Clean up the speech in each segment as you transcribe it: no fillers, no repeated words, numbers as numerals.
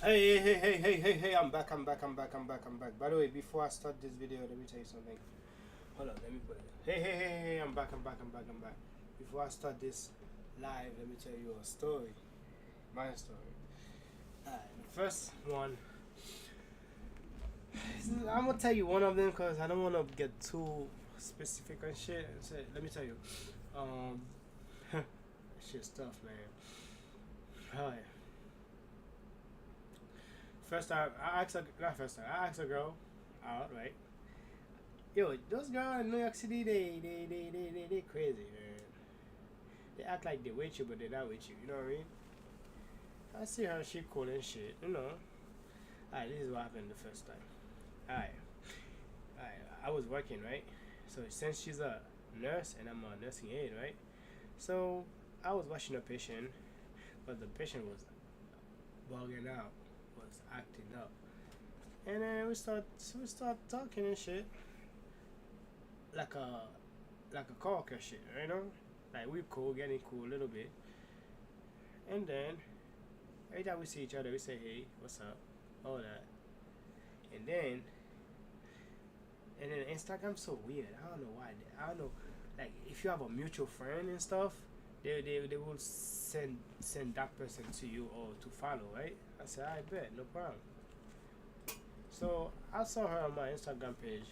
Hey, I'm back. By the way, before I start this video, let me tell you something. Hold on, let me put it. Hey, I'm back. Before I start this live, let me tell you a story. My story. Alright, the first one, I'm gonna tell you one of them because I don't want to get too specific and shit. Let me tell you. Um, shit's tough, man. Alright. First time, I asked a, not first time, I asked a girl out, right? Yo, those girls in New York City, they crazy, man. They act like they with you, but they're not with you. You know what I mean? I see her, she cool and shit. You know. Alright, this is what happened the first time. Alright, alright. I was working, right? So since she's a nurse and I'm a nursing aide, right? So I was watching a patient, but the patient was bugging out, was acting up, and then we start talking and shit, like a coworker shit, you know? Like we cool, getting cool a little bit, and then every time we see each other, we say, "Hey, what's up?" All that, and then Instagram's so weird. I don't know why. I don't know. Like if you have a mutual friend and stuff, they will send that person to you or to follow, right? I said, I bet, no problem. So I saw her on my Instagram page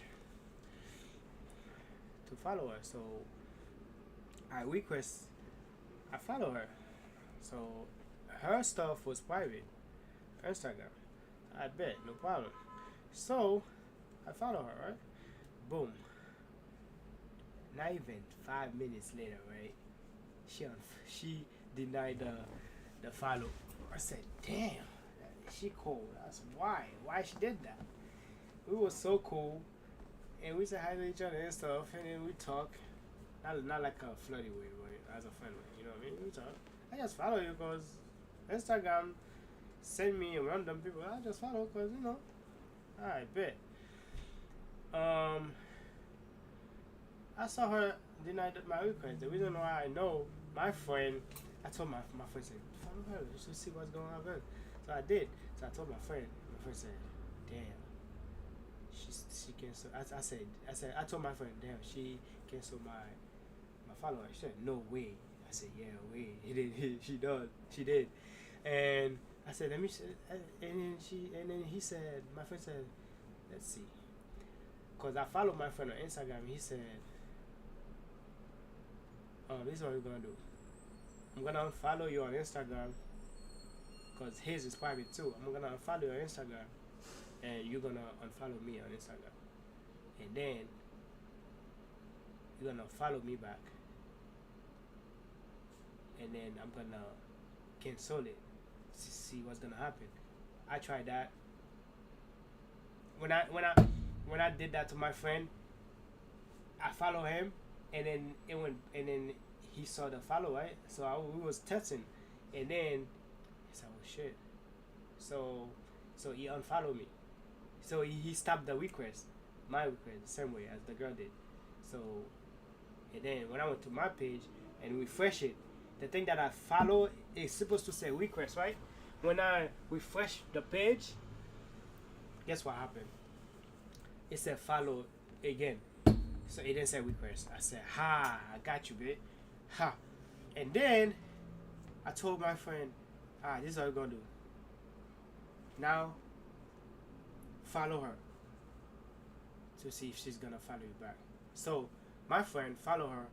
to follow her. So I request, I follow her. So her stuff was private, Instagram. I bet, no problem. So I follow her, right? Boom. Not even 5 minutes later, right? She denied the follow. I said, damn, she cold. That's why she did that. We were so cool, and we said hi to each other and stuff, and then we talk. Not like a flirty way, but as a friend way. You know what I mean? We talk. I just follow you because Instagram send me random people. I just follow because you know. I bet. Um, I saw her deny my request. The reason why I know my friend, I told my friend said follow her just to see what's going on. So I did. So I told my friend. My friend said, damn, she canceled. I told my friend, damn, she canceled my follower. She said, no way. I said, yeah, way. He did. She did. And I said, let me. And then he said, my friend said, let's see, cause I followed my friend on Instagram. He said, this is what we're gonna do. I'm gonna unfollow you on Instagram, cause his is private too. I'm gonna unfollow you on Instagram, and you're gonna unfollow me on Instagram, and then you're gonna follow me back, and then I'm gonna cancel it. See what's gonna happen. I tried that. When I did that to my friend, I follow him, and then it went, and then he saw the follow, right? So we was testing, and then he said, "Oh shit!" So he unfollowed me. So he stopped the request, my request, the same way as the girl did. So and then when I went to my page and refresh it, the thing that I follow is supposed to say request, right? When I refresh the page, guess what happened? It said follow again. So it didn't say request. I said, ha, I got you, bitch. Ha. And then I told my friend, this is what we're gonna do. Now follow her to see if she's gonna follow you back. So my friend follow her,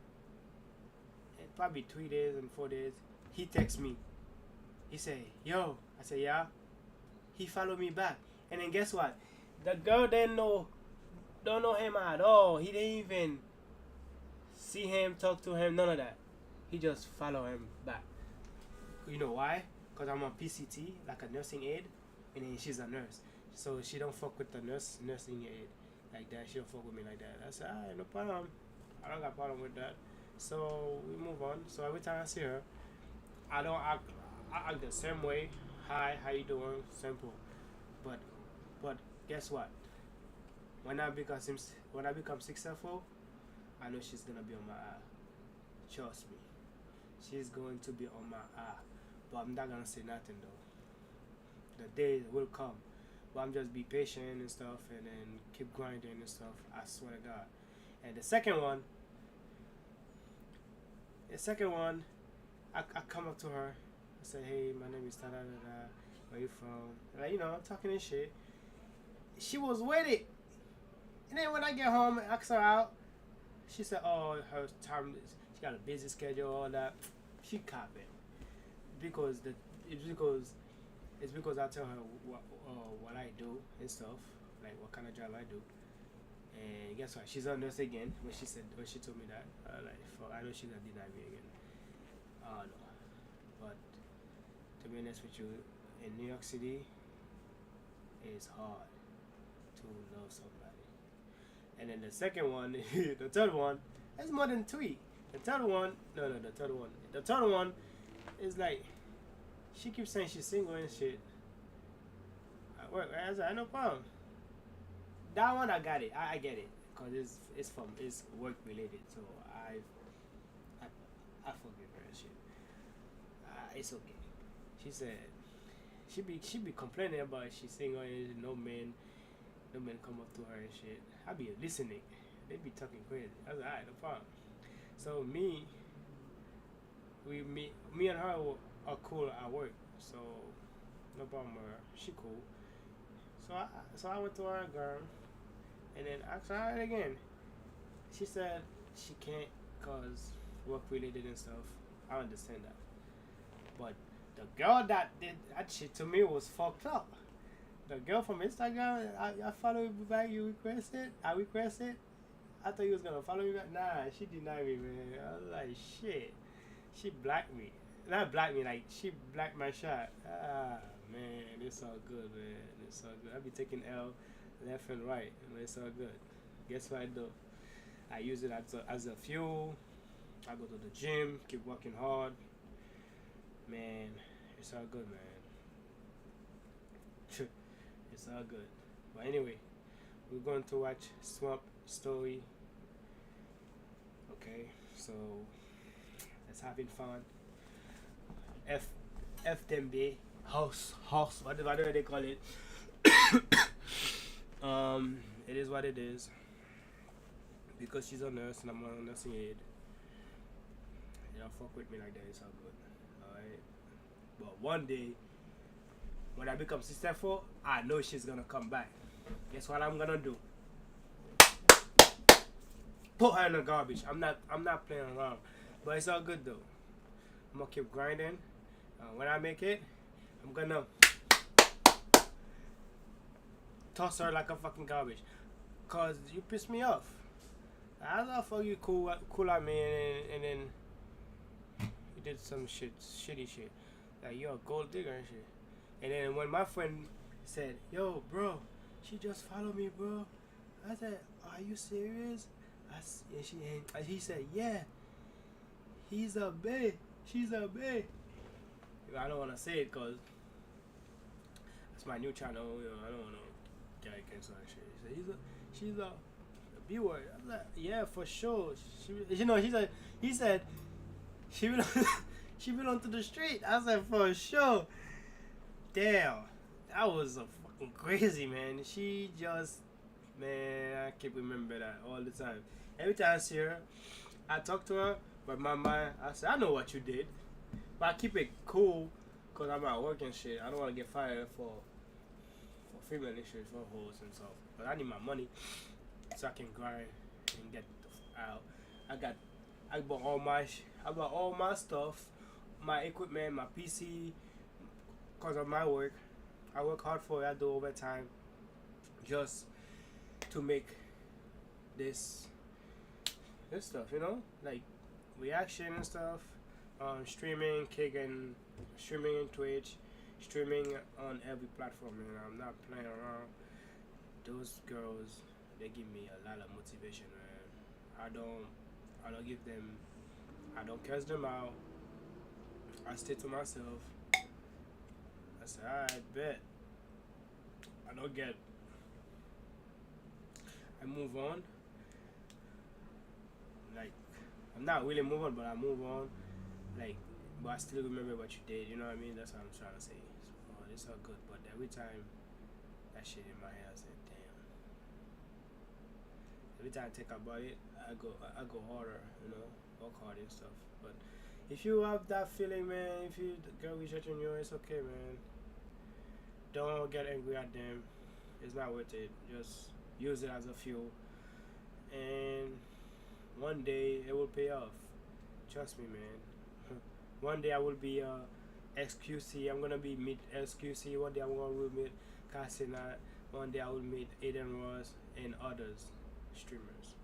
and probably 3 days and 4 days, he texts me. He say, yo, I say, yeah. He followed me back. And then guess what? The girl don't know him at all. He didn't even see him, talk to him, none of that. He just follow him back. You know why? Because I'm on PCT, like a nursing aide, and then she's a nurse. So she don't fuck with the nursing aide like that. She don't fuck with me like that. I said, alright, no problem. I don't got problem with that. So we move on. So every time I see her, I don't act. I act the same way. Hi, how you doing? Simple. But guess what? When I become successful, I know she's gonna be on my eye. Trust me, she's going to be on my eye. But I'm not gonna say nothing though. The day will come. But I'm just be patient and stuff, and then keep grinding and stuff. I swear to God. And the second one, I come up to her. I say, hey, my name is ta da da da. Where you from? Like, talking and shit. She was with it. And then when I get home and ask her out, she said, oh, her time, she got a busy schedule, all that. She copping. Because it's because I tell her what I do and stuff, like what kind of job I do. And guess what? She's on nurse again when she told me that. Like, fuck, I know she's gonna deny me again. No. But to be honest with you, in New York City, it's hard to love somebody. And then the second one, the third one, that's more than three. The third one, no, the third one. The third one is like, she keeps saying she's single and shit. I said, no problem. That one I got it. I get it because it's work related. So I forgive her and shit. It's okay. She said she be complaining about she's single and no men come up to her and shit. I be listening. They be talking crazy. I was like, alright, no problem. So me and her are cool at work. So no problem with her. She cool. So I went to her girl and then asked her out again. She said she can't cause work related and stuff. I understand that. But the girl that did that shit to me was fucked up. The girl from Instagram, I follow you back, you requested, I requested. I thought you was gonna follow me back. Nah, she denied me, man. I was like, shit. She blocked me. Not blocked me, like, she blocked my shot. Man, it's all good, man. It's all good. I be taking L left and right, and it's all good. Guess what I do? I use it as a fuel. I go to the gym, keep working hard. Man, it's all good, man. It's all good. But anyway, we're going to watch Swamp Story. Okay, so let's having fun. FTMB house. Whatever they call it. It is what it is. Because she's a nurse and I'm a nursing aide. You don't fuck with me like that. It's all good. Alright. But one day, when I become successful, I know she's gonna come back. Guess what I'm gonna do? Put her in the garbage. I'm not playing around. But it's all good though. I'm gonna keep grinding. When I make it, I'm gonna toss her like a fucking garbage. Cause you piss me off. I thought fuck you cool at me and then you did some shitty shit. Like you're a gold digger and shit. And then when my friend said, yo bro, she just followed me bro. I said, are you serious? And he said, yeah. He's a bae. She's a bae. I don't want to say it because it's my new channel. I don't want to get canceled and shit. He said, she's a B word. I was like, yeah, for sure. He said, she belong to the street. I said, for sure. Damn, that was a fucking crazy, man. She just, man, I keep remember that all the time. Every time I see her, I talk to her, but my mind, I say, I know what you did. But I keep it cool, because I'm at work and shit. I don't want to get fired for female issues, for hoes and stuff. But I need my money, so I can grind and get out. I bought all my stuff, my equipment, my PC, because of my work. I work hard for it. I do overtime just to make this stuff, like reaction and stuff, streaming, streaming in Twitch, streaming on every platform, and I'm not playing around. Those girls, they give me a lot of motivation, man. I don't curse them out. I stay to myself. I said, alright, bet. I move on. Like, I'm not really moving, but I move on. Like, but I still remember what you did, you know what I mean? That's what I'm trying to say. So, it's all good. But every time that shit in my head, I said, damn. Every time I think about it, I go harder, work hard and stuff. But if you have that feeling, man, if you the girl rejecting you, it's okay, man. Don't get angry at them. It's not worth it. Just use it as a fuel, and one day it will pay off. Trust me, man. One day I will be XQC. I'm gonna be meet XQC. One day I'm gonna meet Cassina. One day I will meet Aiden Ross and others streamers.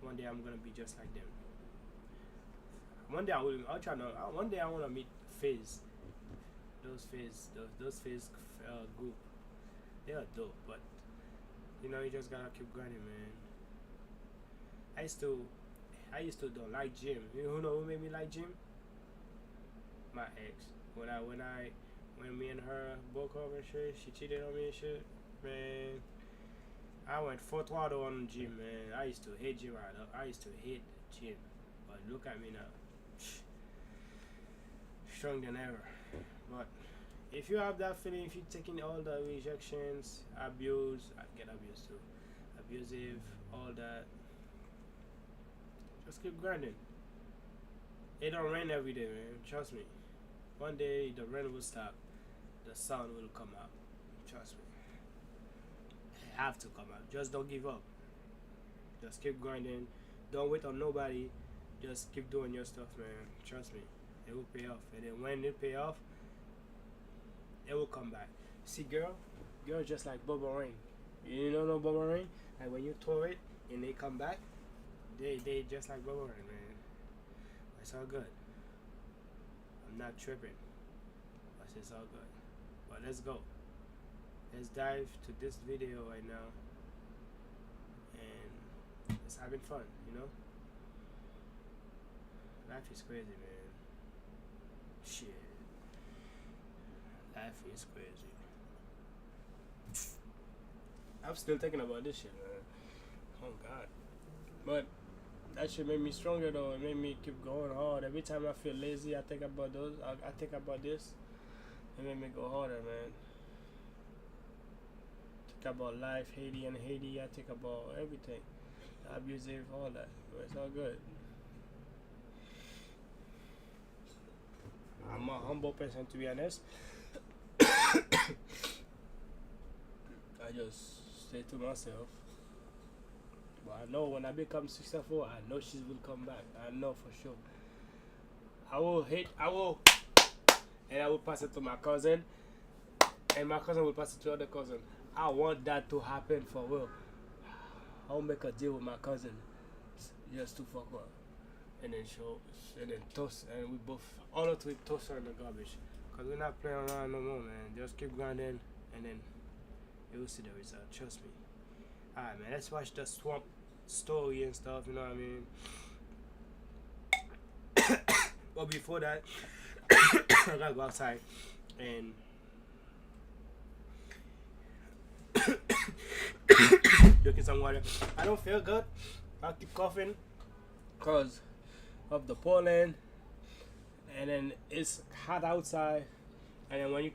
One day I'm gonna be just like them. One day I will. I'll try to. One day I wanna meet Fizz. Those Fizz group. They are dope, but you just gotta keep grinding, man. I used to, don't like gym. You know who made me like gym? My ex. When me and her broke up and shit, she cheated on me and shit. Man, I went full throttle on the gym, man. I used to hate gym. I used to hate gym, but look at me now, strong than ever. But if you have that feeling, if you're taking all the rejections, abuse, I get abused too, abusive, all that, just keep grinding. It don't rain every day, man. Trust me. One day the rain will stop, the sun will come out. Trust me. It have to come out. Just don't give up. Just keep grinding. Don't wait on nobody. Just keep doing your stuff, man. Trust me. It will pay off. And then when it pay off, it will come back. See, girl just like Bubba Rain. You know Bubba Rain? Like when you throw it and they come back, they just like Bubba Rain, man. It's all good. I'm not tripping. But it's all good. But let's go. Let's dive to this video right now. And it's having fun, Life is crazy, man. Shit. Life is crazy. I'm still thinking about this shit, man. Oh God. But that shit made me stronger though. It made me keep going hard. Every time I feel lazy, I think about those. I think about this. It made me go harder, man. Think about life, Haiti. I think about everything. Abusive, all that. But it's all good. I'm a humble person, to be honest. I just stay to myself. But I know when I become successful, I know she will come back. I know for sure. I will, and I will pass it to my cousin, and my cousin will pass it to other cousin. I want that to happen for real. I'll make a deal with my cousin just to fuck up, and then toss, and we both, all of three toss her in the garbage. Cause we're not playing around no more, man. Just keep grinding, and then you will see the result. Trust me. Alright, man, let's watch the swamp story and stuff, you know what I mean? But before that, I gotta go outside and drinking some water. I don't feel good. I keep coughing because of the pollen, and then it's hot outside, and then when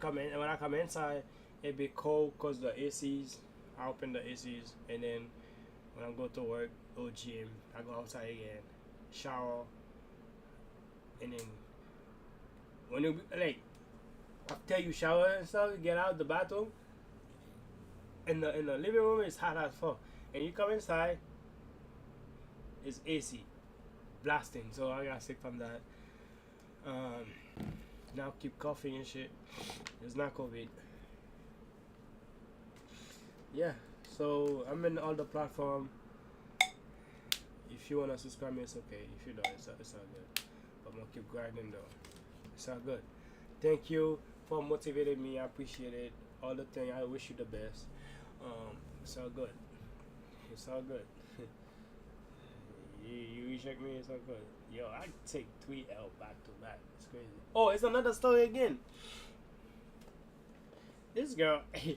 I come inside, it be cold because the ACs. I open the ACs, and then when I go to work or gym, I go outside again, shower, and then when you after you shower and stuff, you get out of the bathroom. In the living room, it's hot as fuck, and you come inside, it's AC, blasting. So I got sick from that. Now keep coughing and shit. It's not COVID. Yeah, so I'm in all the platform. If you wanna subscribe me, it's okay. If you don't, it's all good. But I'm gonna keep grinding though. It's all good. Thank you for motivating me. I appreciate it. All the thing. I wish you the best. It's all good. It's all good. you reject me, it's all good. Yo, I take 3L back to back. It's crazy. Oh, it's another story again. This girl. I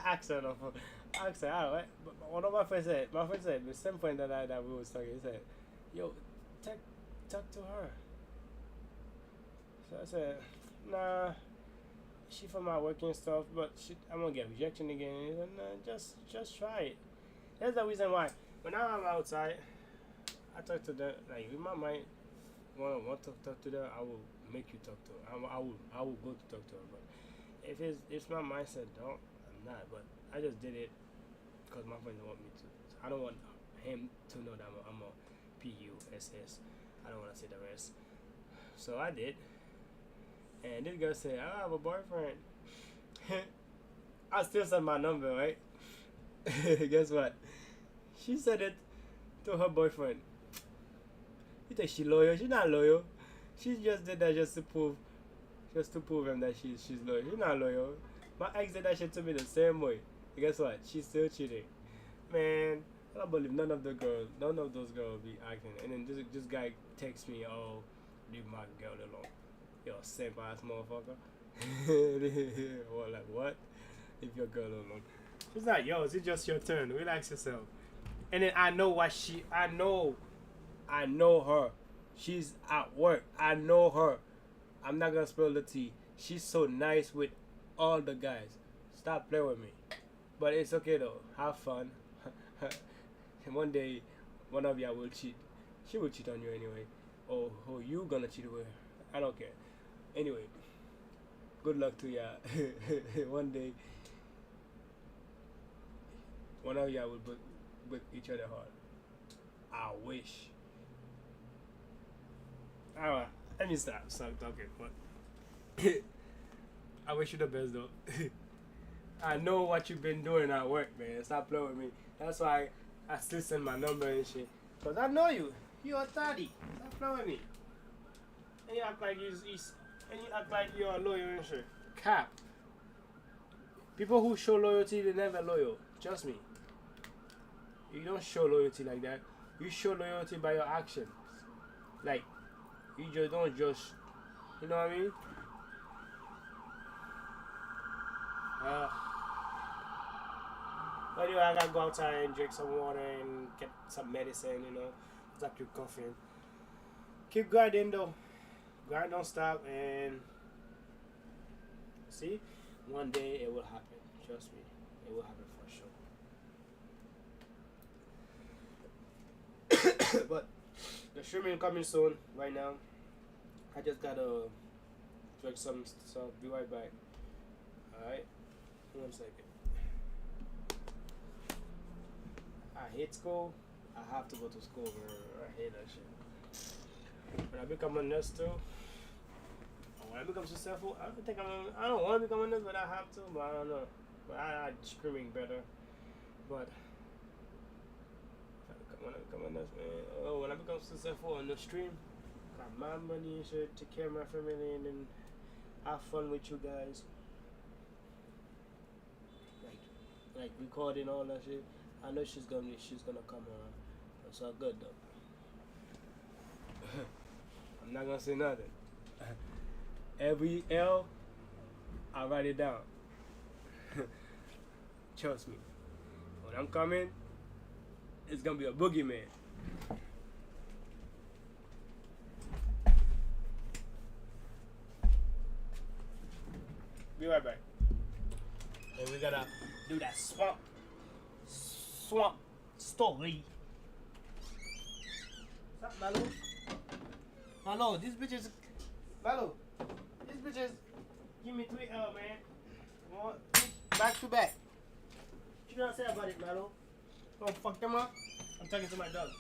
asked her on the phone. I asked her, alright. But one of my friends said, the same point that we was talking, he said, yo, talk to her. So I said, nah, she from my work and stuff, but I'm gonna get rejection again. And just try it. That's the reason why when I'm outside, I talk to them like with my mind. Want to talk to them, I will make you talk to her. I will go to talk to her. But if my mindset don't, I'm not. But I just did it because my friends want me to. So I don't want him to know that I'm a PUSS. I don't want to say the rest. So I did. And this girl said, I have a boyfriend. I still sent my number, right? Guess what? She said it to her boyfriend. You think she loyal? She's not loyal. She just did that just to prove him that she's loyal. She's not loyal. My ex did that shit to me the same way. And guess what? She's still cheating. Man, I don't believe none of those girls be acting. And then this guy texts me, oh, leave my girl alone. Yo, simp ass motherfucker. Or like what? Leave your girl alone. It's not yours. It's just your turn. Relax yourself. And then I know her. She's at work. I know her. I'm not gonna spill the tea. She's so nice with all the guys. Stop playing with me. But it's okay though. Have fun. And one day, one of y'all will cheat. She will cheat on you anyway. Or you gonna cheat with her. I don't care. Anyway, good luck to y'all. One day, one of y'all will break each other heart. I wish. Alright, let me stop talking. But I wish you the best though. I know what you've been doing at work, man. Stop playing with me. That's why I still send my number and shit. Cause I know you. You're a daddy. Stop playing with me. And you act like you're loyal and shit. Cap. People who show loyalty, they never loyal. Trust me. You don't show loyalty like that. You show loyalty by your actions. Like, you just don't just, you know what I mean? But anyway, I gotta go outside and drink some water and get some medicine, stop your coughing. Keep grinding though. Grind don't stop, and see, one day it will happen. Trust me, it will happen for sure. But the streaming coming soon. Right now, I just gotta drink some stuff. Be right back. All right, 1 second. I hate school. I have to go to school, man. I hate that shit. When I become a nurse too. When I become successful, I don't want to become a nurse, but I have to. But I don't know. But I screaming better. But when I become a nurse, man. Oh, when I become successful on the stream, got my money and shit, take care of my family, and then have fun with you guys. Like recording all that shit. I know she's gonna come around. That's all good though. I'm not gonna say nothing. Every L, I write it down. Trust me. When I'm coming, it's gonna be a boogeyman. Be right back. And we gotta do that swamp story. What's up, Malo? Malo, these bitches. Malo, these bitches give me 3L, man. One, back to back. What you gonna say about it, Malo? Gonna fuck them up? I'm talking to my dog.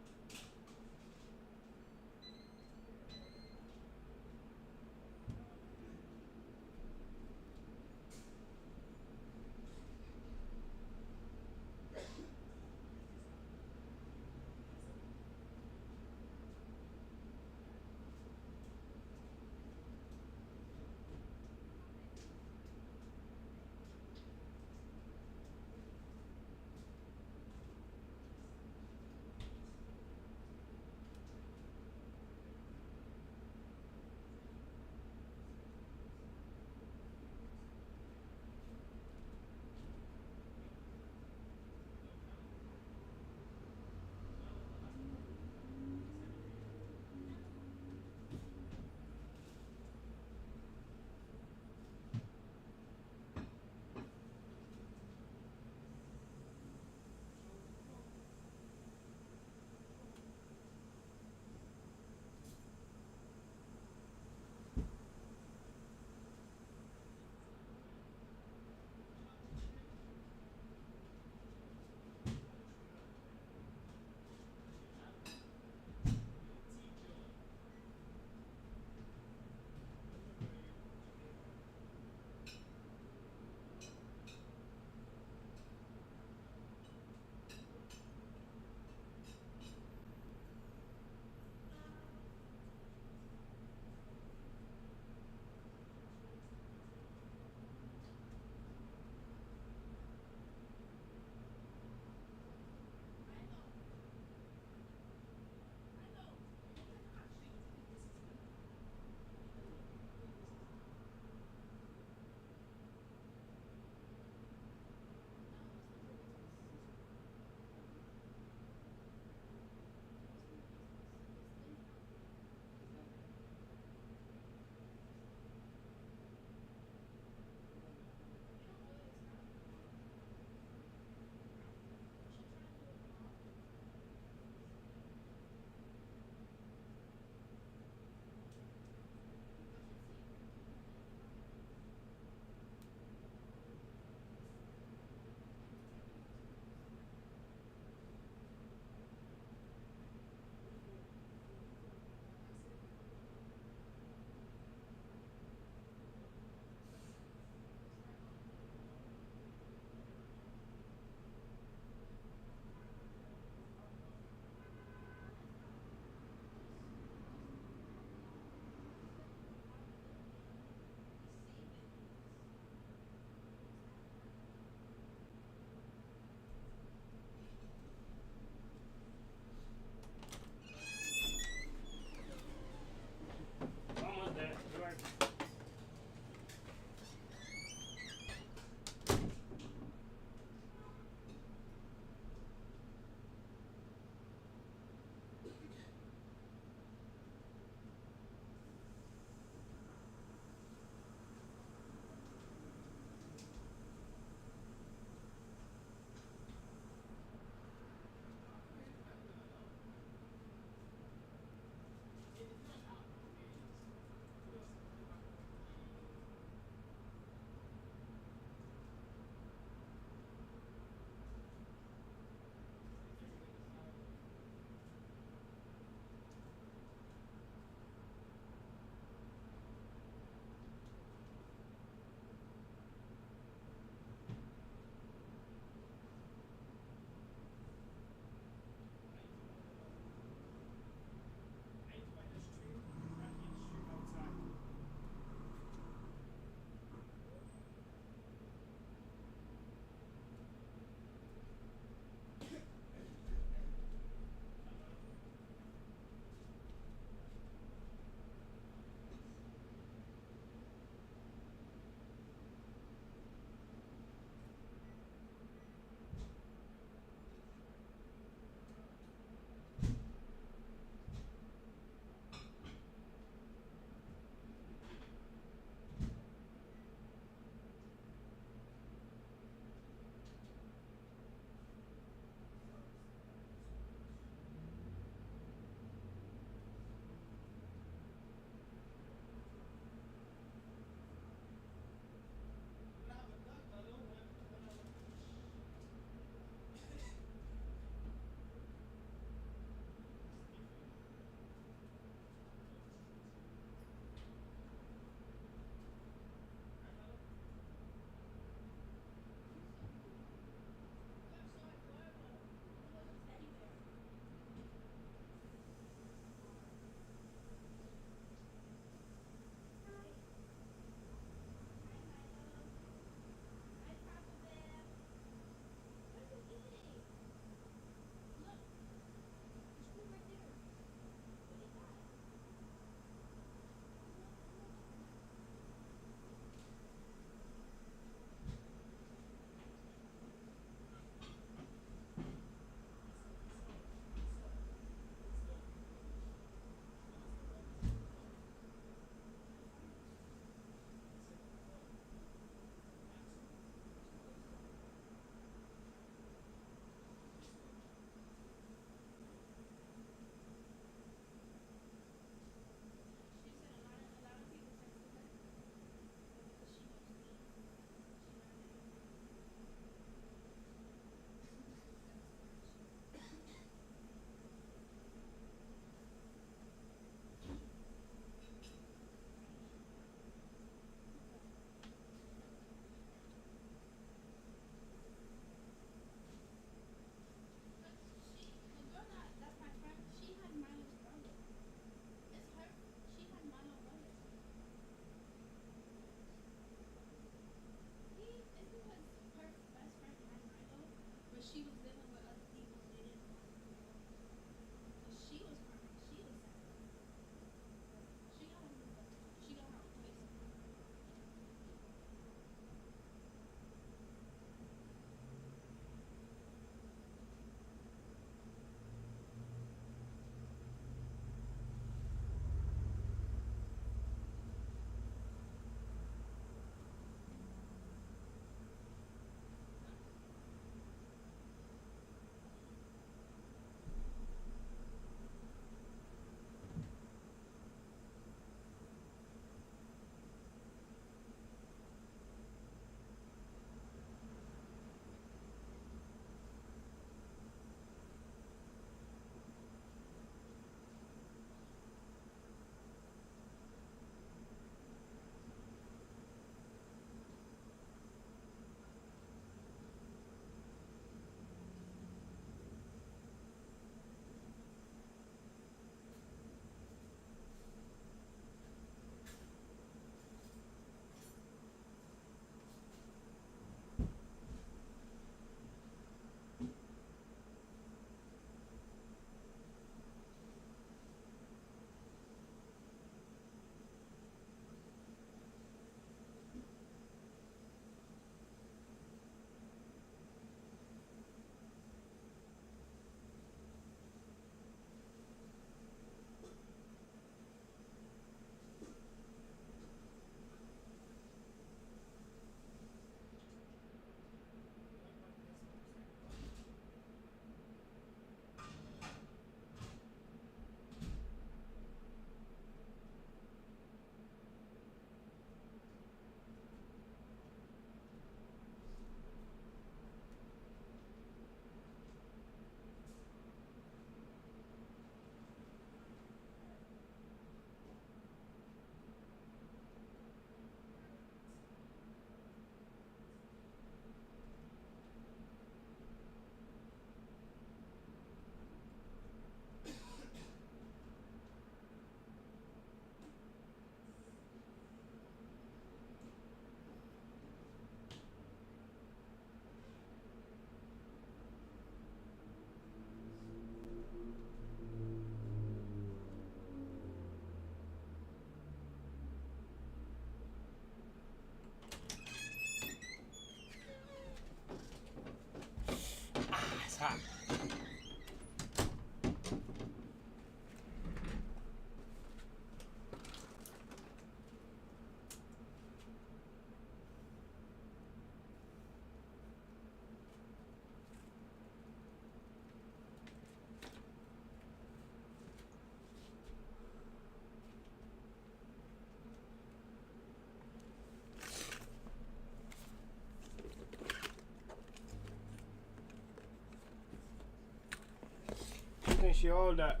she all that.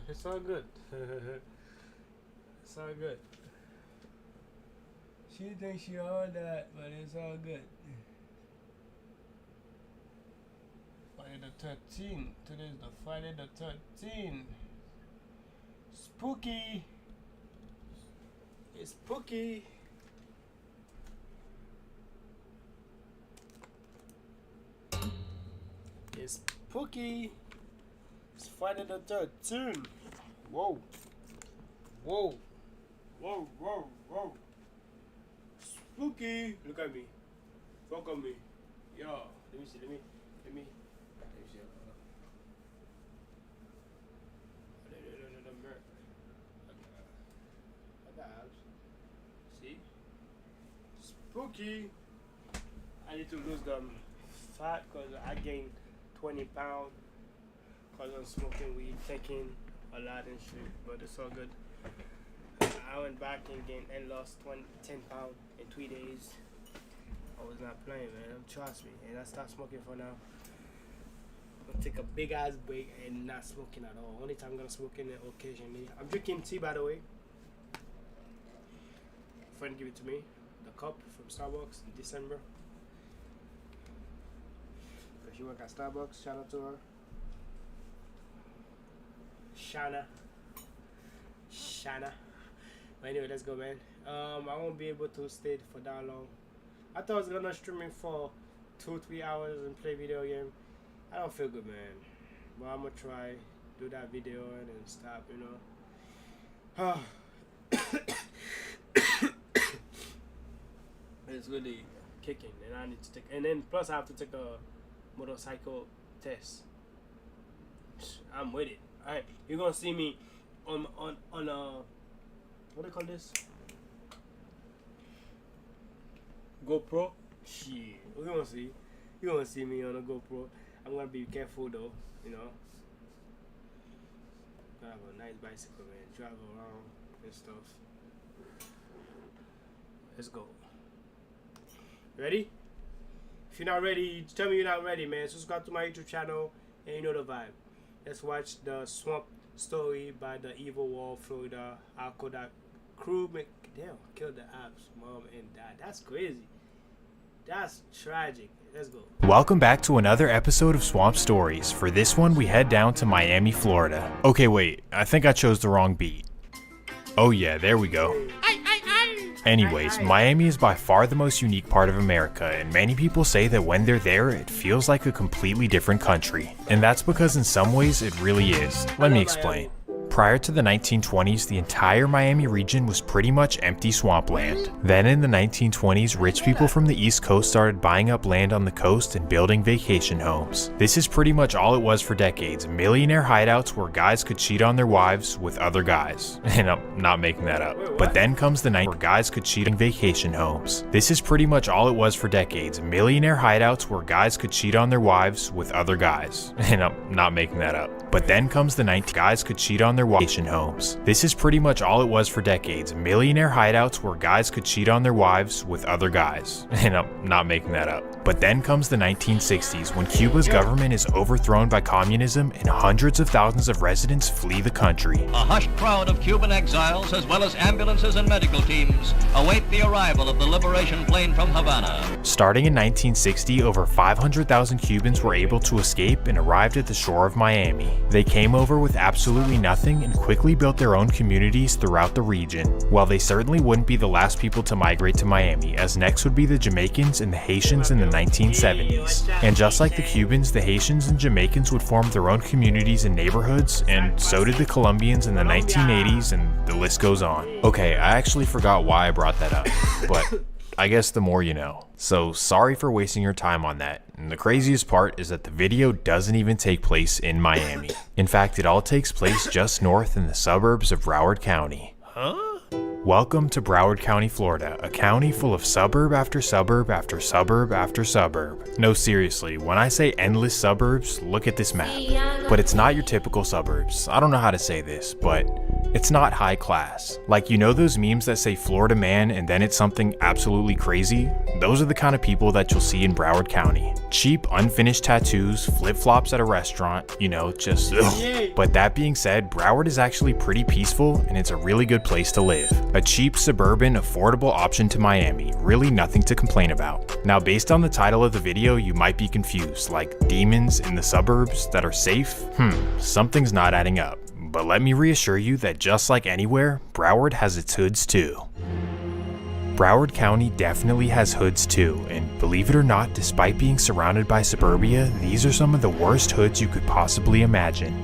It's all good. It's all good. She thinks she all that, but it's all good. Friday the 13th. Today's the Friday the 13th. Spooky. It's spooky. It's spooky. It's Friday the 13th. Whoa. Whoa. Whoa, whoa, whoa. Spooky. Look at me. Fuck on me. Yo. Let me see. Let me see. I got abs. See? Spooky. I need to lose them fat because I gained 20 pounds because I'm smoking weed, taking a lot and shit, but it's all good. I went back and lost 10 pounds in 3 days. I was not playing, man. Trust me. And I stopped smoking for now. I'm gonna take a big ass break and not smoking at all. Only time I'm gonna smoke in it occasionally. I'm drinking tea, by the way. A friend gave it to me. The cup from Starbucks in December. She work at Starbucks. Shout out to her. Shana. But anyway, let's go, man. I won't be able to stay for that long. I thought I was gonna stream it for 2-3 hours and play video game. I don't feel good, man. But I'm gonna try do that video and then stop, It's really kicking, and I need to take. And then plus I have to take a motorcycle test. I'm with it. Alright, you're gonna see me on what do you call this? GoPro? Shit. We're gonna see. You're gonna see me on a GoPro. I'm gonna be careful though, I have a nice bicycle, man. Drive around and stuff. Let's go. Ready? If you're not ready, tell me you're not ready, man. Subscribe to my YouTube channel and you know the vibe. Let's watch the Swamp Story by the Evil Wall, Florida. Kodak crew killed the apps, mom and dad. That's crazy. That's tragic. Let's go. Welcome back to another episode of Swamp Stories. For this one, we head down to Miami, Florida. Okay, wait. I think I chose the wrong beat. Oh yeah, there we go. Anyways, Miami is by far the most unique part of America, and many people say that when they're there, it feels like a completely different country. And that's because in some ways, it really is. Let me explain. Prior to the 1920s, the entire Miami region was pretty much empty swampland. Then in the 1920s, rich people from the East Coast started buying up land on the coast and building vacation homes. This is pretty much all it was for decades, millionaire hideouts where guys could cheat on their wives with other guys. And I'm not making that up. But then comes the night where guys could cheat on vacation homes. This is pretty much all it was for decades, millionaire hideouts where guys could cheat on their wives with other guys. And I'm not making that up. But then comes the 90s, guys could cheat on their vacation homes. This is pretty much all it was for decades, millionaire hideouts where guys could cheat on their wives with other guys. And I'm not making that up. But then comes the 1960s when Cuba's government is overthrown by communism and hundreds of thousands of residents flee the country. A hushed crowd of Cuban exiles, as well as ambulances and medical teams, await the arrival of the liberation plane from Havana. Starting in 1960, over 500,000 Cubans were able to escape and arrived at the shore of Miami. They came over with absolutely nothing and quickly built their own communities throughout the region. While they certainly wouldn't be the last people to migrate to Miami, as next would be the Jamaicans and the Haitians in the 1970s. And just like the Cubans, the Haitians and Jamaicans would form their own communities and neighborhoods, and so did the Colombians in the 1980s, and the list goes on. Okay, I actually forgot why I brought that up, but I guess the more you know. So sorry for wasting your time on that. And the craziest part is that the video doesn't even take place in Miami. In fact, it all takes place just north in the suburbs of Broward County. Welcome to Broward County, Florida, a county full of suburb after suburb after suburb after suburb. No, seriously, when I say endless suburbs, look at this map. But it's not your typical suburbs. I don't know how to say this, but It's not high class. Like, you know those memes that say Florida man and then it's something absolutely crazy? Those are the kind of people that you'll see in Broward County. Cheap, unfinished tattoos, flip-flops at a restaurant, you know, just ugh. But that being said, Broward is actually pretty peaceful and it's a really good place to live. A cheap, suburban, affordable option to Miami, really nothing to complain about. Now, based on the title of the video, you might be confused, like demons in the suburbs that are safe? Something's not adding up. But let me reassure you that just like anywhere, Broward has its hoods too. Broward County definitely has hoods too, and believe it or not, despite being surrounded by suburbia, these are some of the worst hoods you could possibly imagine.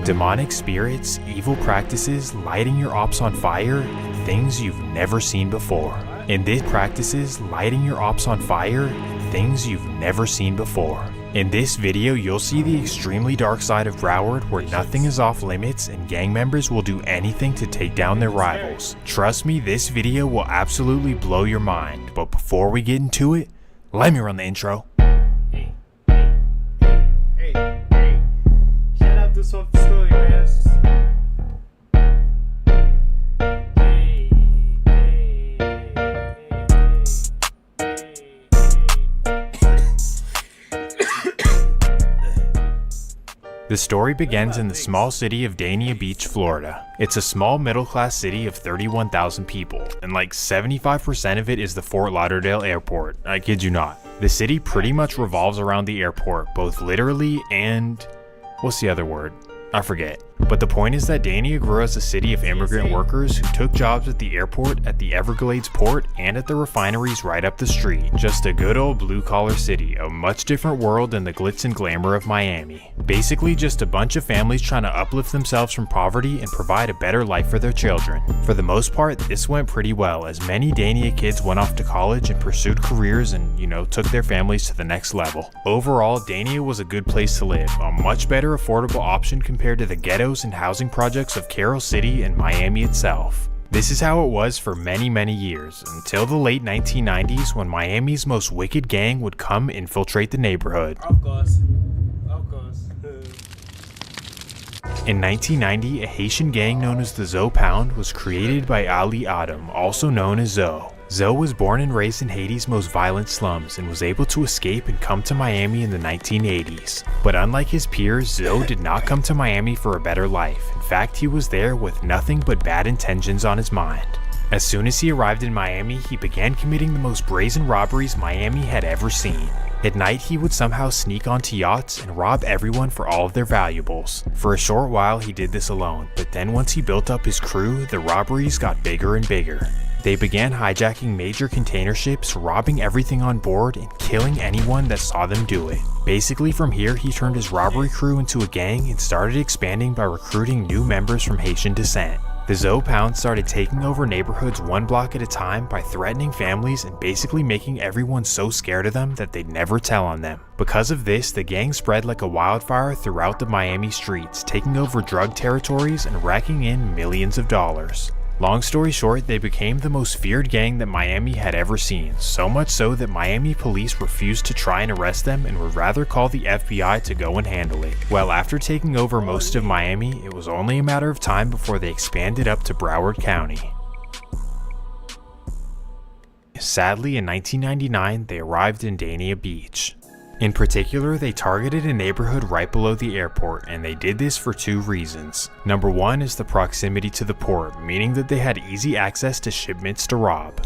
Demonic spirits, evil practices, lighting your ops on fire, and things you've never seen before. In this practices, lighting your ops on fire, and things you've never seen before. In this video, you'll see the extremely dark side of Broward where nothing is off limits and gang members will do anything to take down their rivals. Trust me, this video will absolutely blow your mind, but before we get into it, let me run the intro. Hey. Shout out to Soft Story, man. The story begins in the small city of Dania Beach, Florida. It's a small middle-class city of 31,000 people, and like 75% of it is the Fort Lauderdale airport. I kid you not. The city pretty much revolves around the airport, both literally and... what's the other word? I forget. But the point is that Dania grew as a city of immigrant workers who took jobs at the airport, at the Everglades port, and at the refineries right up the street. Just a good old blue-collar city, a much different world than the glitz and glamour of Miami. Basically just a bunch of families trying to uplift themselves from poverty and provide a better life for their children. For the most part, this went pretty well, as many Dania kids went off to college and pursued careers and, you know, took their families to the next level. Overall, Dania was a good place to live, a much better affordable option compared to the ghettos and housing projects of Carroll City and Miami itself. This is how it was for many years, until the late 1990s when Miami's most wicked gang would come infiltrate the neighborhood. Of course. In 1990, a Haitian gang known as the Zo Pound was created by Ali Adam, also known as Zo. Zo was born and raised in Haiti's most violent slums and was able to escape and come to Miami in the 1980s. But unlike his peers, Zo did not come to Miami for a better life. In fact, he was there with nothing but bad intentions on his mind. As soon as he arrived in Miami, he began committing the most brazen robberies Miami had ever seen. At night, he would somehow sneak onto yachts and rob everyone for all of their valuables. For a short while, he did this alone, but then once he built up his crew, the robberies got bigger and bigger. They began hijacking major container ships, robbing everything on board, and killing anyone that saw them do it. Basically, from here, he turned his robbery crew into a gang and started expanding by recruiting new members from Haitian descent. The Zo Pound started taking over neighborhoods one block at a time by threatening families and basically making everyone so scared of them that they'd never tell on them. Because of this, the gang spread like a wildfire throughout the Miami streets, taking over drug territories and racking in millions of dollars. Long story short, they became the most feared gang that Miami had ever seen, so much so that Miami police refused to try and arrest them and would rather call the FBI to go and handle it. Well, after taking over most of Miami, it was only a matter of time before they expanded up to Broward County. Sadly, in 1999, they arrived in Dania Beach. In particular, they targeted a neighborhood right below the airport, and they did this for two reasons. Number one is the proximity to the port, meaning that they had easy access to shipments to rob.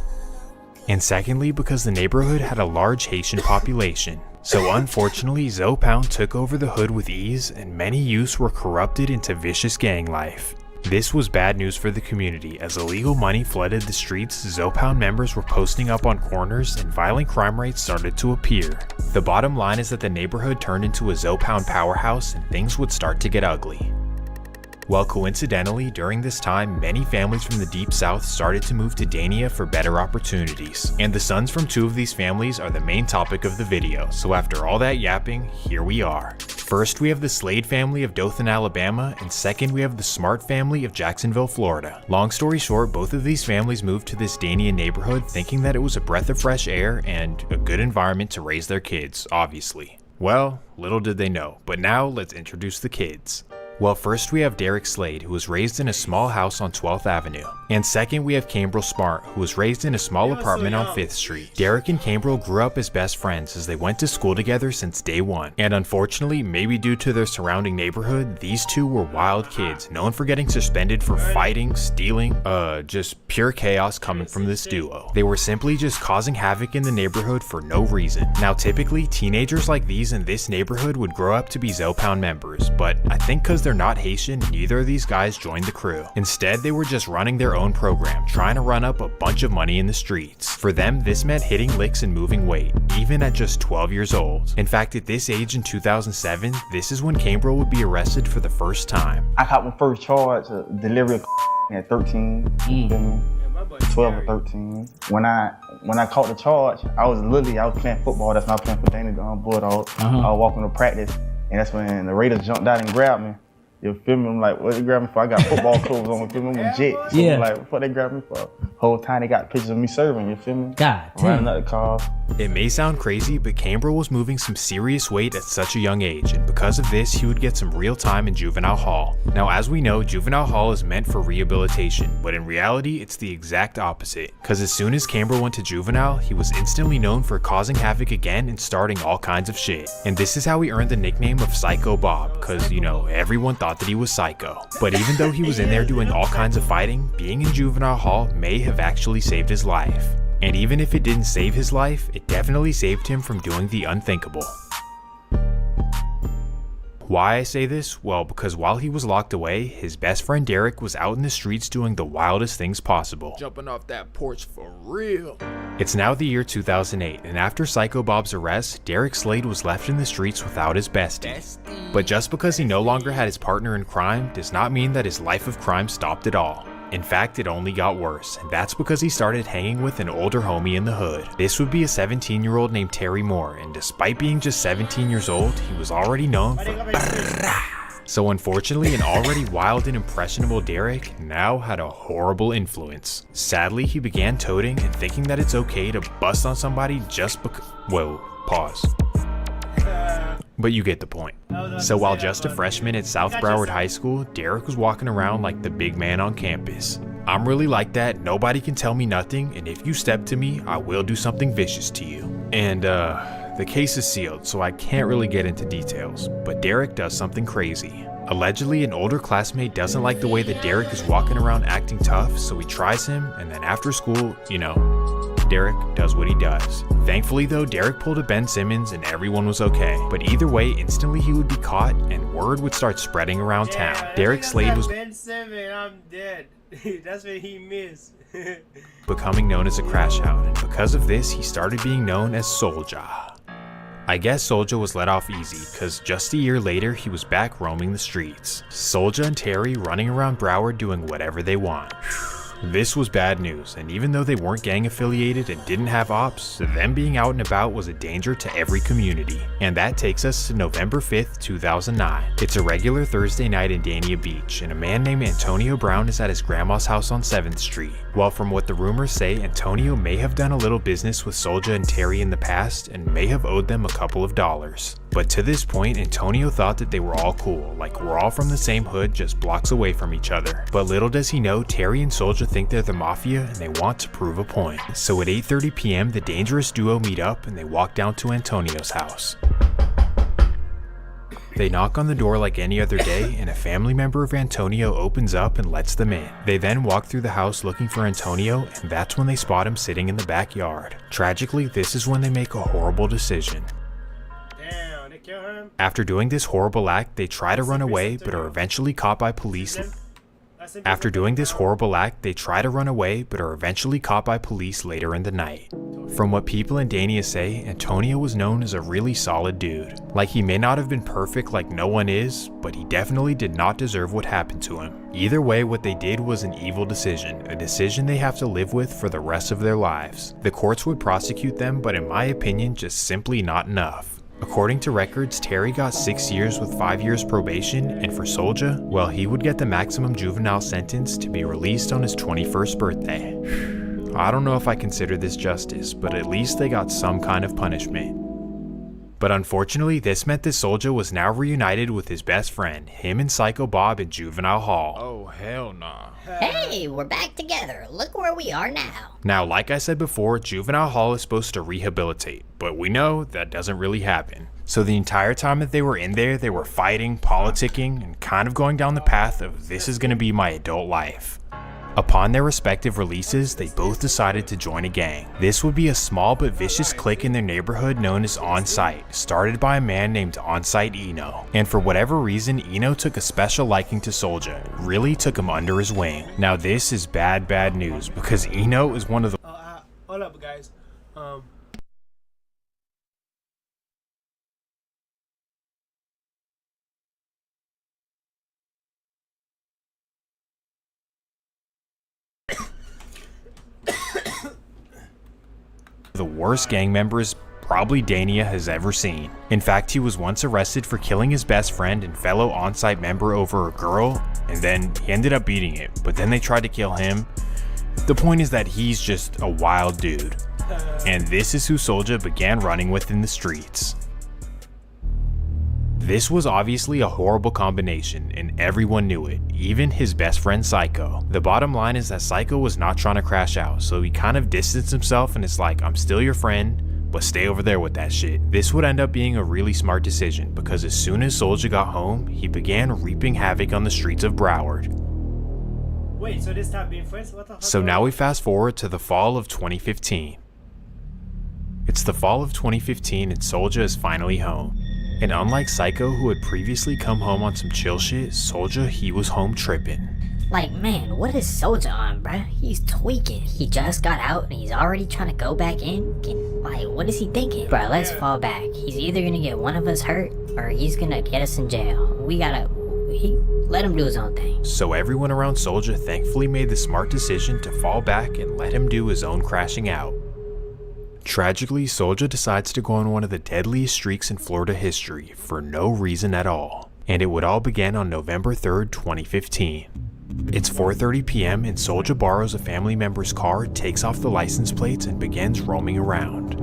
And secondly, because the neighborhood had a large Haitian population. So unfortunately, Zo Pound took over the hood with ease, and many youths were corrupted into vicious gang life. This was bad news for the community, as illegal money flooded the streets, Zo Pound members were posting up on corners, and violent crime rates started to appear. The bottom line is that the neighborhood turned into a Zo Pound powerhouse and things would start to get ugly. Well, coincidentally, during this time, many families from the Deep South started to move to Dania for better opportunities, and the sons from two of these families are the main topic of the video, so after all that yapping, here we are. First, we have the Slade family of Dothan, Alabama, and second, we have the Smart family of Jacksonville, Florida. Long story short, both of these families moved to this Dania neighborhood thinking that it was a breath of fresh air and a good environment to raise their kids, obviously. Well, little did they know, but now let's introduce the kids. Well, first we have Derek Slade, who was raised in a small house on 12th Avenue. And second, we have Cambrel Smart, who was raised in a small apartment on 5th Street. Derek and Cambrel grew up as best friends as they went to school together since day one. And unfortunately, maybe due to their surrounding neighborhood, these two were wild kids, known for getting suspended for fighting, stealing, just pure chaos coming from this duo. They were simply just causing havoc in the neighborhood for no reason. Now, typically, teenagers like these in this neighborhood would grow up to be Zopound members, but I think because they're not Haitian, neither of these guys joined the crew. Instead, they were just running their own program, trying to run up a bunch of money in the streets. For them, this meant hitting licks and moving weight, even at just 12 years old. In fact, at this age in 2007, this is when Cambrel would be arrested for the first time. I caught my first charge, delivery of at 13, you feel me? 12 or 13. When I caught the charge, I was playing football. That's when I was playing for Danny Bulldogs. I was walking to practice, and that's when the Raiders jumped out and grabbed me. You feel me? I'm like, what they grab me for? I got football clothes on, you feel me? I'm a jet. So I'm like, what they grab me for? Whole time they got pictures of me serving, you feel me? God damn. Running up the cars. It may sound crazy, but Cambrel was moving some serious weight at such a young age, and because of this, he would get some real time in juvenile hall. Now, as we know, juvenile hall is meant for rehabilitation, but in reality, it's the exact opposite. Because as soon as Cambrel went to juvenile, he was instantly known for causing havoc again and starting all kinds of shit. And this is how he earned the nickname of Psycho Bob, because, you know, everyone thought that he was psycho. But even though he was in there doing all kinds of fighting, being in juvenile hall may have actually saved his life. And even if it didn't save his life, it definitely saved him from doing the unthinkable. Why I say this? Well, because while he was locked away, his best friend Derek was out in the streets doing the wildest things possible. Jumping off that porch for real. It's now the year 2008, and after Psycho Bob's arrest, Derek Slade was left in the streets without his bestie. But just because he no longer had his partner in crime does not mean that his life of crime stopped at all. In fact, it only got worse, and that's because he started hanging with an older homie in the hood. This would be a 17-year-old named Terry Moore, and despite being just 17 years old, he was already known for So unfortunately, an already wild and impressionable Derek now had a horrible influence. Sadly, he began toting and thinking that it's okay to bust on somebody just because— whoa, pause. But you get the point. So while just a freshman at South Broward High School, Derek was walking around like the big man on campus. I'm really like that, nobody can tell me nothing, and if you step to me, I will do something vicious to you. And the case is sealed, so I can't really get into details, but Derek does something crazy. Allegedly, an older classmate doesn't like the way that Derek is walking around acting tough, so he tries him, and then after school, you know, Derek does what he does. Thankfully though, Derek pulled a Ben Simmons and everyone was okay. But either way, instantly he would be caught and word would start spreading around town. Derek Slade was Ben Simmons, I'm dead. That's what he missed. becoming known as a crash out, and because of this, he started being known as Soulja. I guess Soulja was let off easy, cause just a year later, he was back roaming the streets. Soulja and Terry running around Broward doing whatever they want. This was bad news, and even though they weren't gang affiliated and didn't have ops, them being out and about was a danger to every community. And that takes us to November 5th, 2009. It's a regular Thursday night in Dania Beach, and a man named Antonio Brown is at his grandma's house on 7th Street. Well, from what the rumors say, Antonio may have done a little business with Soulja and Terry in the past, and may have owed them a couple of dollars. But to this point, Antonio thought that they were all cool, like we're all from the same hood just blocks away from each other. But little does he know, Terry and Soulja think they're the mafia and they want to prove a point. So at 8:30 p.m, the dangerous duo meet up and they walk down to Antonio's house. They knock on the door like any other day, and a family member of Antonio opens up and lets them in. They then walk through the house looking for Antonio, and that's when they spot him sitting in the backyard. Tragically, this is when they make a horrible decision. Damn, they kill him. After doing this horrible act, they try to run away, but are eventually caught by police. After doing this horrible act, they try to run away, but are eventually caught by police later in the night. From what people in Dania say, Antonio was known as a really solid dude. Like, he may not have been perfect like no one is, but he definitely did not deserve what happened to him. Either way, what they did was an evil decision, a decision they have to live with for the rest of their lives. The courts would prosecute them, but in my opinion, just simply not enough. According to records, Terry got 6 years with 5 years probation, and for Soulja, well, he would get the maximum juvenile sentence to be released on his 21st birthday. I don't know if I consider this justice, but at least they got some kind of punishment. But unfortunately, this meant that Soulja was now reunited with his best friend, him and Psycho Bob in Juvenile Hall. Oh, hell nah. Hey, we're back together. Look where we are now. Now, like I said before, Juvenile Hall is supposed to rehabilitate, but we know that doesn't really happen. So the entire time that they were in there, they were fighting, politicking, and kind of going down the path of this is going to be my adult life. Upon their respective releases, they both decided to join a gang. This would be a small but vicious clique in their neighborhood known as On-Site, started by a man named On-Site Eno. And for whatever reason, Eno took a special liking to Soulja, really took him under his wing. Now this is bad news, because Eno is one of the— hold up, guys. the worst gang members probably Dania has ever seen. In fact, he was once arrested for killing his best friend and fellow On-Site member over a girl, and then he ended up beating it, but then they tried to kill him. The point is that he's just a wild dude. And this is who Soulja began running with in the streets. This was obviously a horrible combination, and everyone knew it, even his best friend Psycho. The bottom line is that Psycho was not trying to crash out, so he kind of distanced himself and it's like, I'm still your friend, but stay over there with that shit. This would end up being a really smart decision, because as soon as Soulja got home, he began reaping havoc on the streets of Broward. Wait, so they stopped being friends? What the fuck? So now we fast forward to the fall of 2015. It's the fall of 2015 and Soulja is finally home. And unlike Psycho, who had previously come home on some chill shit, Soulja, he was home tripping. Like, man, what is Soulja on, bruh? He's tweaking. He just got out and he's already trying to go back in? Like, what is he thinking? Bruh, let's fall back. He's either gonna get one of us hurt or he's gonna get us in jail. Let him do his own thing. So everyone around Soulja thankfully made the smart decision to fall back and let him do his own crashing out. Tragically, Soulja decides to go on one of the deadliest streaks in Florida history for no reason at all. And it would all begin on November 3rd, 2015. It's 4:30 p.m. and Soulja borrows a family member's car, takes off the license plates, and begins roaming around.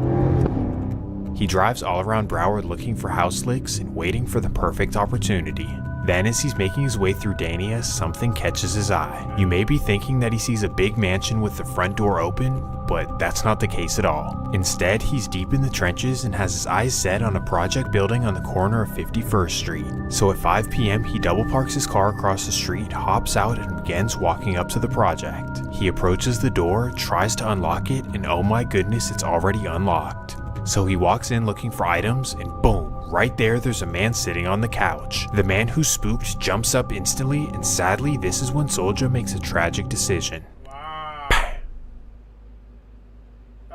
He drives all around Broward looking for house licks and waiting for the perfect opportunity. Then as he's making his way through Dania, something catches his eye. You may be thinking that he sees a big mansion with the front door open, but that's not the case at all. Instead, he's deep in the trenches and has his eyes set on a project building on the corner of 51st Street. So at 5 p.m. he double parks his car across the street, hops out, and begins walking up to the project. He approaches the door, tries to unlock it, and oh my goodness, it's already unlocked. So he walks in looking for items, and boom, right there's a man sitting on the couch. The man who's spooked jumps up instantly, and sadly, this is when Soulja makes a tragic decision.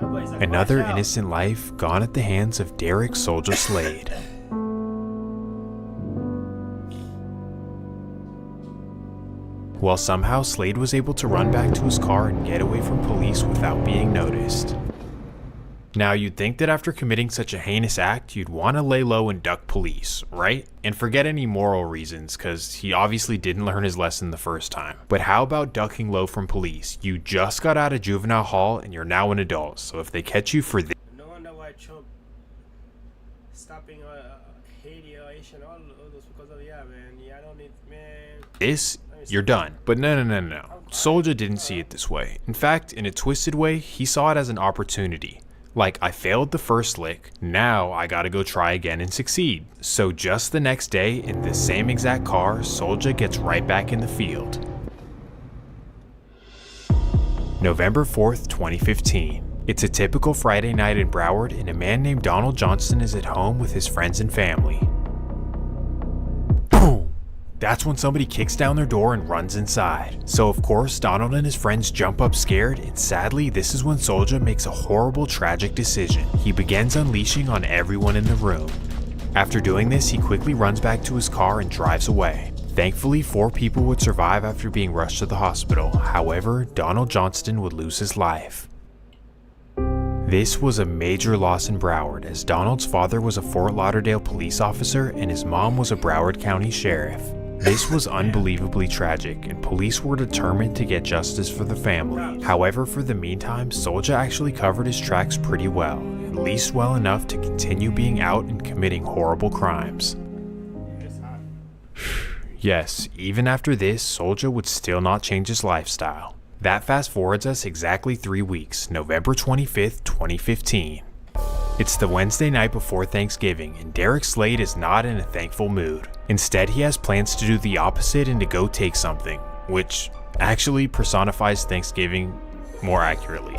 Another innocent life gone at the hands of Derek Soulja Slade. Well, somehow Slade was able to run back to his car and get away from police without being noticed. Now, you'd think that after committing such a heinous act, you'd want to lay low and duck police, right? And forget any moral reasons, because he obviously didn't learn his lesson the first time. But how about ducking low from police? You just got out of juvenile hall and you're now an adult, so if they catch you for this— No wonder why Trump stopping Haiti or Asian, all those because of, yeah, man. Yeah, I don't need, man. You're done. But no. Soulja didn't see it this way. In fact, in a twisted way, he saw it as an opportunity. Like, I failed the first lick, now I gotta go try again and succeed. So just the next day, in the same exact car, Soulja gets right back in the field. November 4th, 2015. It's a typical Friday night in Broward, and a man named Donald Johnston is at home with his friends and family. Boom! That's when somebody kicks down their door and runs inside. So of course, Donald and his friends jump up scared, and sadly, this is when Soulja makes a horrible, tragic decision. He begins unleashing on everyone in the room. After doing this, he quickly runs back to his car and drives away. Thankfully, 4 people would survive after being rushed to the hospital. However, Donald Johnston would lose his life. This was a major loss in Broward, as Donald's father was a Fort Lauderdale police officer and his mom was a Broward County sheriff. This was unbelievably tragic, and police were determined to get justice for the family. However, for the meantime, Soulja actually covered his tracks pretty well. at least well enough to continue being out and committing horrible crimes. Yes, even after this, Soulja would still not change his lifestyle. That fast forwards us exactly 3 weeks, November 25th, 2015. It's the Wednesday night before Thanksgiving, and Derek Slade is not in a thankful mood. Instead, he has plans to do the opposite and to go take something, which actually personifies Thanksgiving more accurately.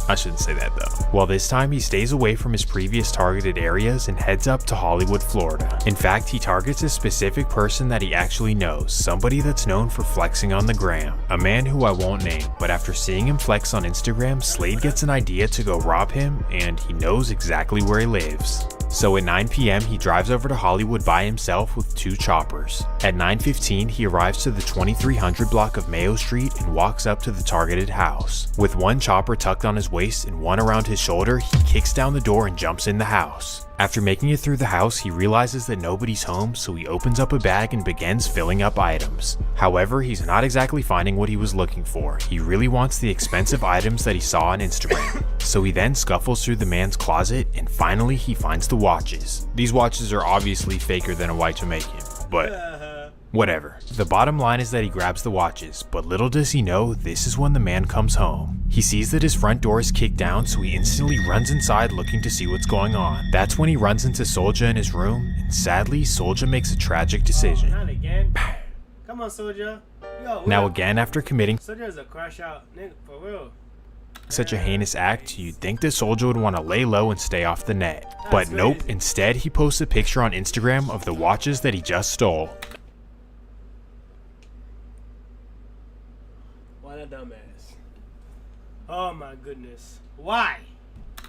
I shouldn't say that though. Well, this time he stays away from his previous targeted areas and heads up to Hollywood, Florida. In fact, he targets a specific person that he actually knows, somebody that's known for flexing on the gram. A man who I won't name, but after seeing him flex on Instagram, Slade gets an idea to go rob him, and he knows exactly where he lives. So at 9 p.m. he drives over to Hollywood by himself with 2 choppers. At 9:15 he arrives to the 2300 block of Mayo Street and walks up to the targeted house. With 1 chopper tucked on his waist and 1 around his shoulder, he kicks down the door and jumps in the house. After making it through the house, he realizes that nobody's home, so he opens up a bag and begins filling up items. However, he's not exactly finding what he was looking for. He really wants the expensive items that he saw on Instagram. So he then scuffles through the man's closet, and finally he finds the watches. These watches are obviously faker than a white Jamaican, but whatever. The bottom line is that he grabs the watches, but little does he know, this is when the man comes home. He sees that his front door is kicked down, so he instantly runs inside looking to see what's going on. That's when he runs into Soulja in his room, and sadly, Soulja makes a tragic decision. Not again. Come on, Soulja. Now again, after committing Soulja's a crash out, nigga, for real. such a heinous act, you'd think that Soulja would want to lay low and stay off the net. But nope, instead he posts a picture on Instagram of the watches that he just stole. What a dumbass. Oh my goodness. Why?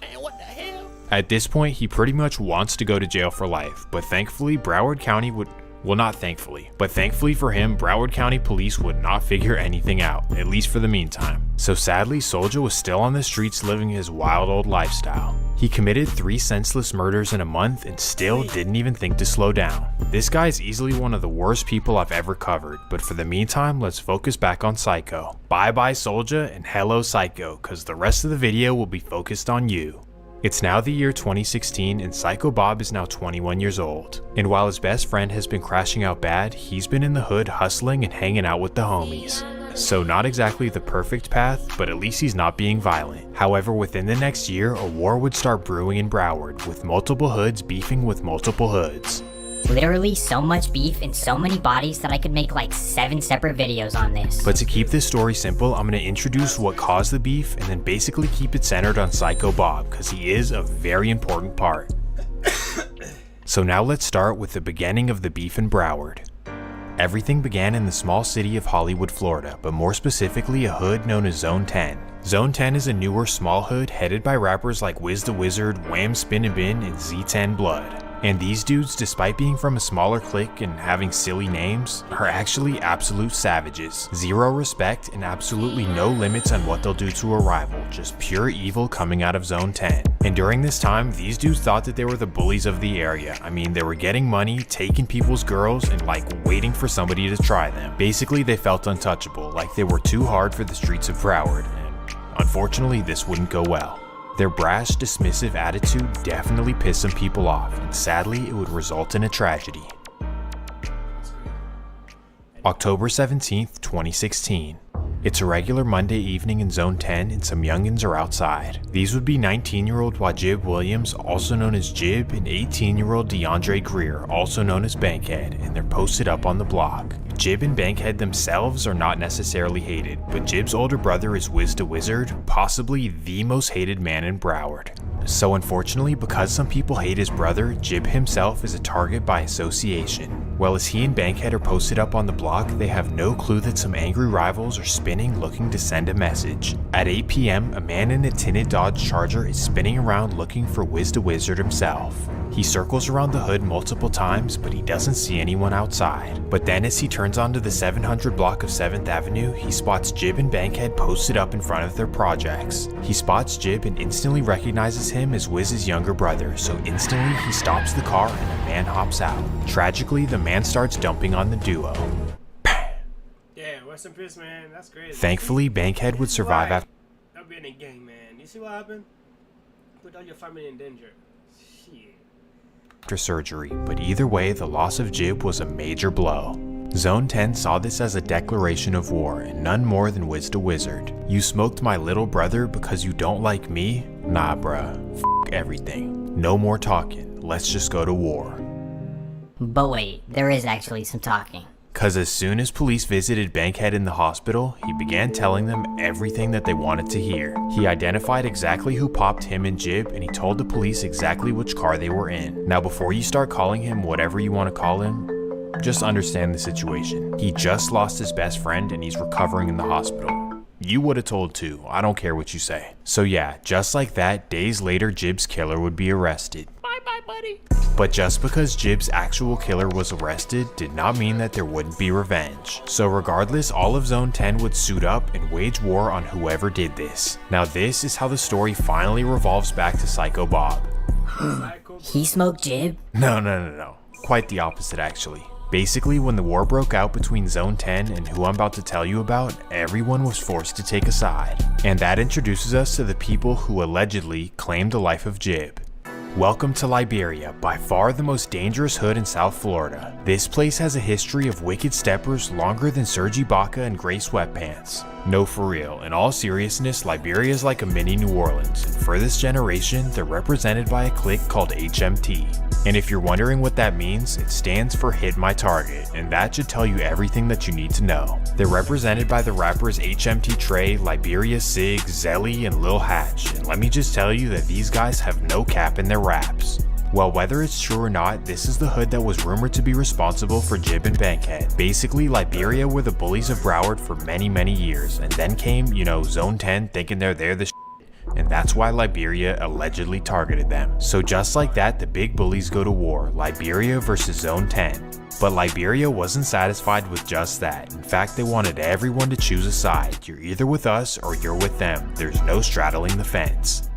Man, what the hell? At this point, he pretty much wants to go to jail for life, but thankfully Broward County would, well, not thankfully, but thankfully for him, Broward County police would not figure anything out, at least for the meantime. So sadly, Soulja was still on the streets living his wild old lifestyle. He committed 3 senseless murders in a month and still didn't even think to slow down. This guy is easily one of the worst people I've ever covered, but for the meantime, let's focus back on Psycho. Bye bye Soulja and hello Psycho, cause the rest of the video will be focused on you. It's now the year 2016 and Psycho Bob is now 21 years old. And while his best friend has been crashing out bad, he's been in the hood hustling and hanging out with the homies. So not exactly the perfect path, but at least he's not being violent. However, within the next year, a war would start brewing in Broward, with multiple hoods beefing with multiple hoods. Literally so much beef and so many bodies that I could make like 7 separate videos on this. But to keep this story simple, I'm going to introduce what caused the beef and then basically keep it centered on Psycho Bob, because he is a very important part. So now let's start with the beginning of the beef in Broward. Everything began in the small city of Hollywood, Florida, but more specifically a hood known as Zone 10. Zone 10 is a newer small hood headed by rappers like Wiz the Wizard, Wham Spin Bin, and Z10 Blood. And these dudes, despite being from a smaller clique and having silly names, are actually absolute savages. Zero respect and absolutely no limits on what they'll do to a rival, just pure evil coming out of Zone 10. And during this time, these dudes thought that they were the bullies of the area. I mean, they were getting money, taking people's girls, and like waiting for somebody to try them. Basically, they felt untouchable, like they were too hard for the streets of Broward, and unfortunately, this wouldn't go well. Their brash, dismissive attitude definitely pissed some people off, and sadly, it would result in a tragedy. October 17th, 2016. It's a regular Monday evening in Zone 10 and some youngins are outside. These would be 19-year-old Wajib Williams, also known as Jib, and 18-year-old DeAndre Greer, also known as Bankhead, and they're posted up on the block. Jib and Bankhead themselves are not necessarily hated, but Jib's older brother is Wiz the Wizard, possibly the most hated man in Broward. So unfortunately, because some people hate his brother, Jib himself is a target by association. Well, as he and Bankhead are posted up on the block, they have no clue that some angry rivals are spinning looking to send a message. At 8 p.m, a man in a tinted Dodge Charger is spinning around looking for Wiz the Wizard himself. He circles around the hood multiple times, but he doesn't see anyone outside. But then as he turns onto the 700 block of 7th Avenue, he spots Jib and Bankhead posted up in front of their projects. He spots Jib and instantly recognizes him as Wiz's younger brother, so instantly he stops the car and a man hops out. Tragically, the man starts dumping on the duo. Yeah, rest in peace, man. That's crazy. Thankfully, Bankhead would survive after. I've been in a gang, man. You see what happened? put all your family in danger. Shit. After surgery, but either way, the loss of Jib was a major blow. Zone 10 saw this as a declaration of war and none more than whizzed a wizard. You smoked my little brother because you don't like me? Nah bruh, f*** everything. No more talking, let's just go to war. But wait, there is actually some talking. Cause as soon as police visited Bankhead in the hospital, he began telling them everything that they wanted to hear. He identified exactly who popped him and Jib, and he told the police exactly which car they were in. Now before you start calling him whatever you want to call him, just understand the situation. He just lost his best friend and he's recovering in the hospital. You would have told too, I don't care what you say. So yeah, just like that, days later Jib's killer would be arrested. Bye-bye, buddy. But just because Jib's actual killer was arrested did not mean that there wouldn't be revenge. So regardless, all of Zone 10 would suit up and wage war on whoever did this. Now this is how the story finally revolves back to Psycho Bob. He smoked Jib? No. Quite the opposite actually. Basically, when the war broke out between Zone 10 and who I'm about to tell you about, everyone was forced to take a side. And that introduces us to the people who allegedly claimed the life of Jib. Welcome to Liberia, by far the most dangerous hood in South Florida. This place has a history of wicked steppers longer than Serge Ibaka and gray sweatpants. No, for real, in all seriousness, Liberia is like a mini New Orleans, and for this generation, they're represented by a clique called HMT. And if you're wondering what that means, it stands for Hit My Target, and that should tell you everything that you need to know. They're represented by the rappers HMT Trey, Liberia Sig, Zelly, and Lil Hatch, and let me just tell you that these guys have no cap in their raps. Well, whether it's true or not, this is the hood that was rumored to be responsible for Jib and Bankhead. Basically, Liberia were the bullies of Broward for many years, and then came, Zone 10 thinking they're the shit, and that's why Liberia allegedly targeted them. So just like that, the big bullies go to war, Liberia versus Zone 10. But Liberia wasn't satisfied with just that. In fact, they wanted everyone to choose a side. You're either with us or you're with them. There's no straddling the fence.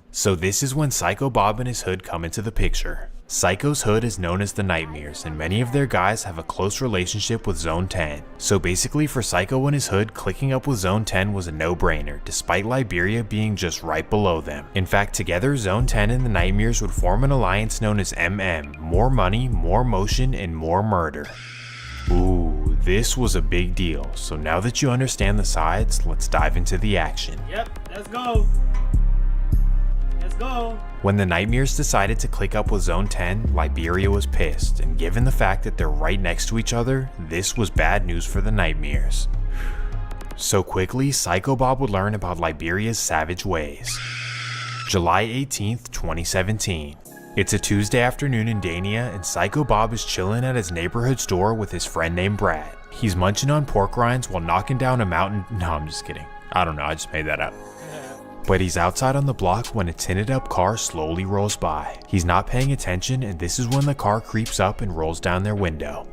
So this is when Psycho Bob and his hood come into the picture. Psycho's hood is known as the Nightmares, and many of their guys have a close relationship with Zone 10. So basically for Psycho and his hood, clicking up with Zone 10 was a no-brainer, despite Liberia being just right below them. In fact, together Zone 10 and the Nightmares would form an alliance known as MM, more money, more motion, and more murder. Ooh, this was a big deal. So now that you understand the sides, let's dive into the action. Yep, let's go. Go. When the Nightmares decided to click up with Zone 10, Liberia was pissed, and given the fact that they're right next to each other, this was bad news for the Nightmares. So quickly, Psycho Bob would learn about Liberia's savage ways. July 18th, 2017. It's a Tuesday afternoon in Dania, and Psycho Bob is chilling at his neighborhood store with his friend named Brad. He's munching on pork rinds while knocking down a mountain. No, I'm just kidding. I don't know, I just made that up. But he's outside on the block when a tinted up car slowly rolls by. He's not paying attention, and this is when the car creeps up and rolls down their window.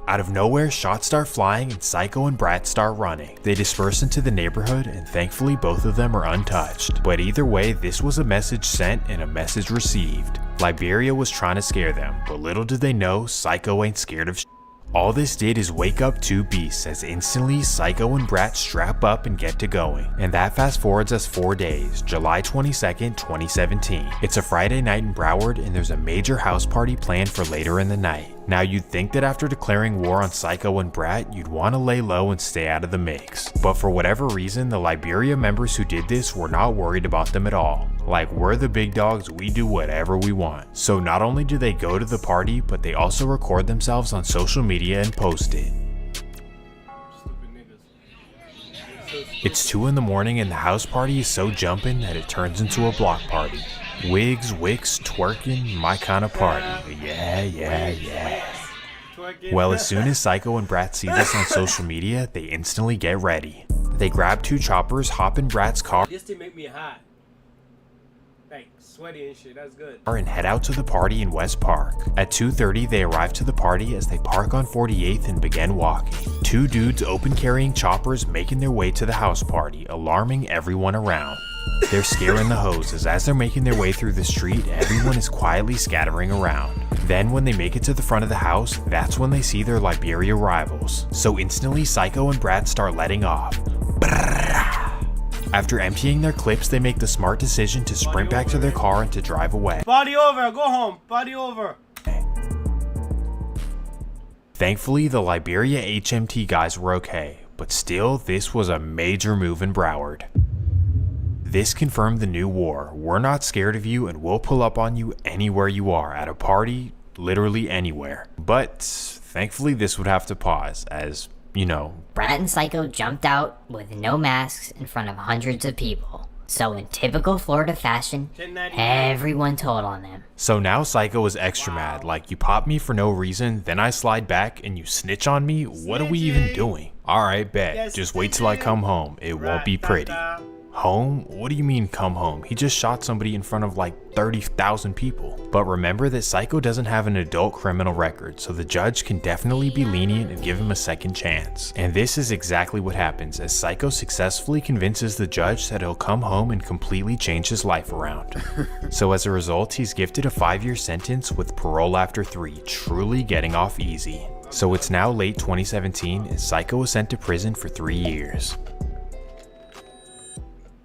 Out of nowhere, shots start flying and Psycho and Brat start running. They disperse into the neighborhood, and thankfully both of them are untouched. But either way, this was a message sent and a message received. Liberia was trying to scare them, but little did they know, Psycho ain't scared of shit. All this did is wake up two beasts, as instantly Psycho and Brat strap up and get to going. And that fast forwards us 4 days, July 22nd, 2017. It's a Friday night in Broward, and there's a major house party planned for later in the night. Now you'd think that after declaring war on Psycho and Brat, you'd want to lay low and stay out of the mix. But for whatever reason, the Liberia members who did this were not worried about them at all. Like, we're the big dogs, we do whatever we want. So not only do they go to the party, but they also record themselves on social media and post it. It's 2 in the morning and the house party is so jumping that it turns into a block party. Wigs, wicks, twerking, my kind of party. Yeah. Well, as soon as Psycho and Brat see this on social media, they instantly get ready. They grab 2 choppers, hop in Brat's car, This thing make me hot. Like sweaty and shit, that's good. and head out to the party in West Park. At 2:30, they arrive to the party as they park on 48th and begin walking. 2 dudes open carrying choppers making their way to the house party, alarming everyone around. They're scaring the hoes as they're making their way through the street, everyone is quietly scattering around. Then when they make it to the front of the house, that's when they see their Liberia rivals. So instantly Psycho and Brat start letting off. After emptying their clips, they make the smart decision to sprint back to their car and to drive away. Party over, go home, party over. Thankfully, the Liberia HMT guys were okay, but still, this was a major move in Broward. This confirmed the new war. We're not scared of you and we'll pull up on you anywhere you are, at a party, literally anywhere. But thankfully, this would have to pause as, you know, Brat and Psycho jumped out with no masks in front of hundreds of people. So in typical Florida fashion, everyone told on them. So now Psycho is extra mad, like you pop me for no reason, then I slide back and you snitch on me? What are we even doing? Alright, bet. Just wait till I come home. It won't be pretty. Home? What do you mean come home? He just shot somebody in front of like 30,000 people. But remember that Psycho doesn't have an adult criminal record, so the judge can definitely be lenient and give him a second chance. And this is exactly what happens as Psycho successfully convinces the judge that he'll come home and completely change his life around. So as a result, he's gifted a 5-year sentence with parole after 3, truly getting off easy. So it's now late 2017 and Psycho was sent to prison for 3 years.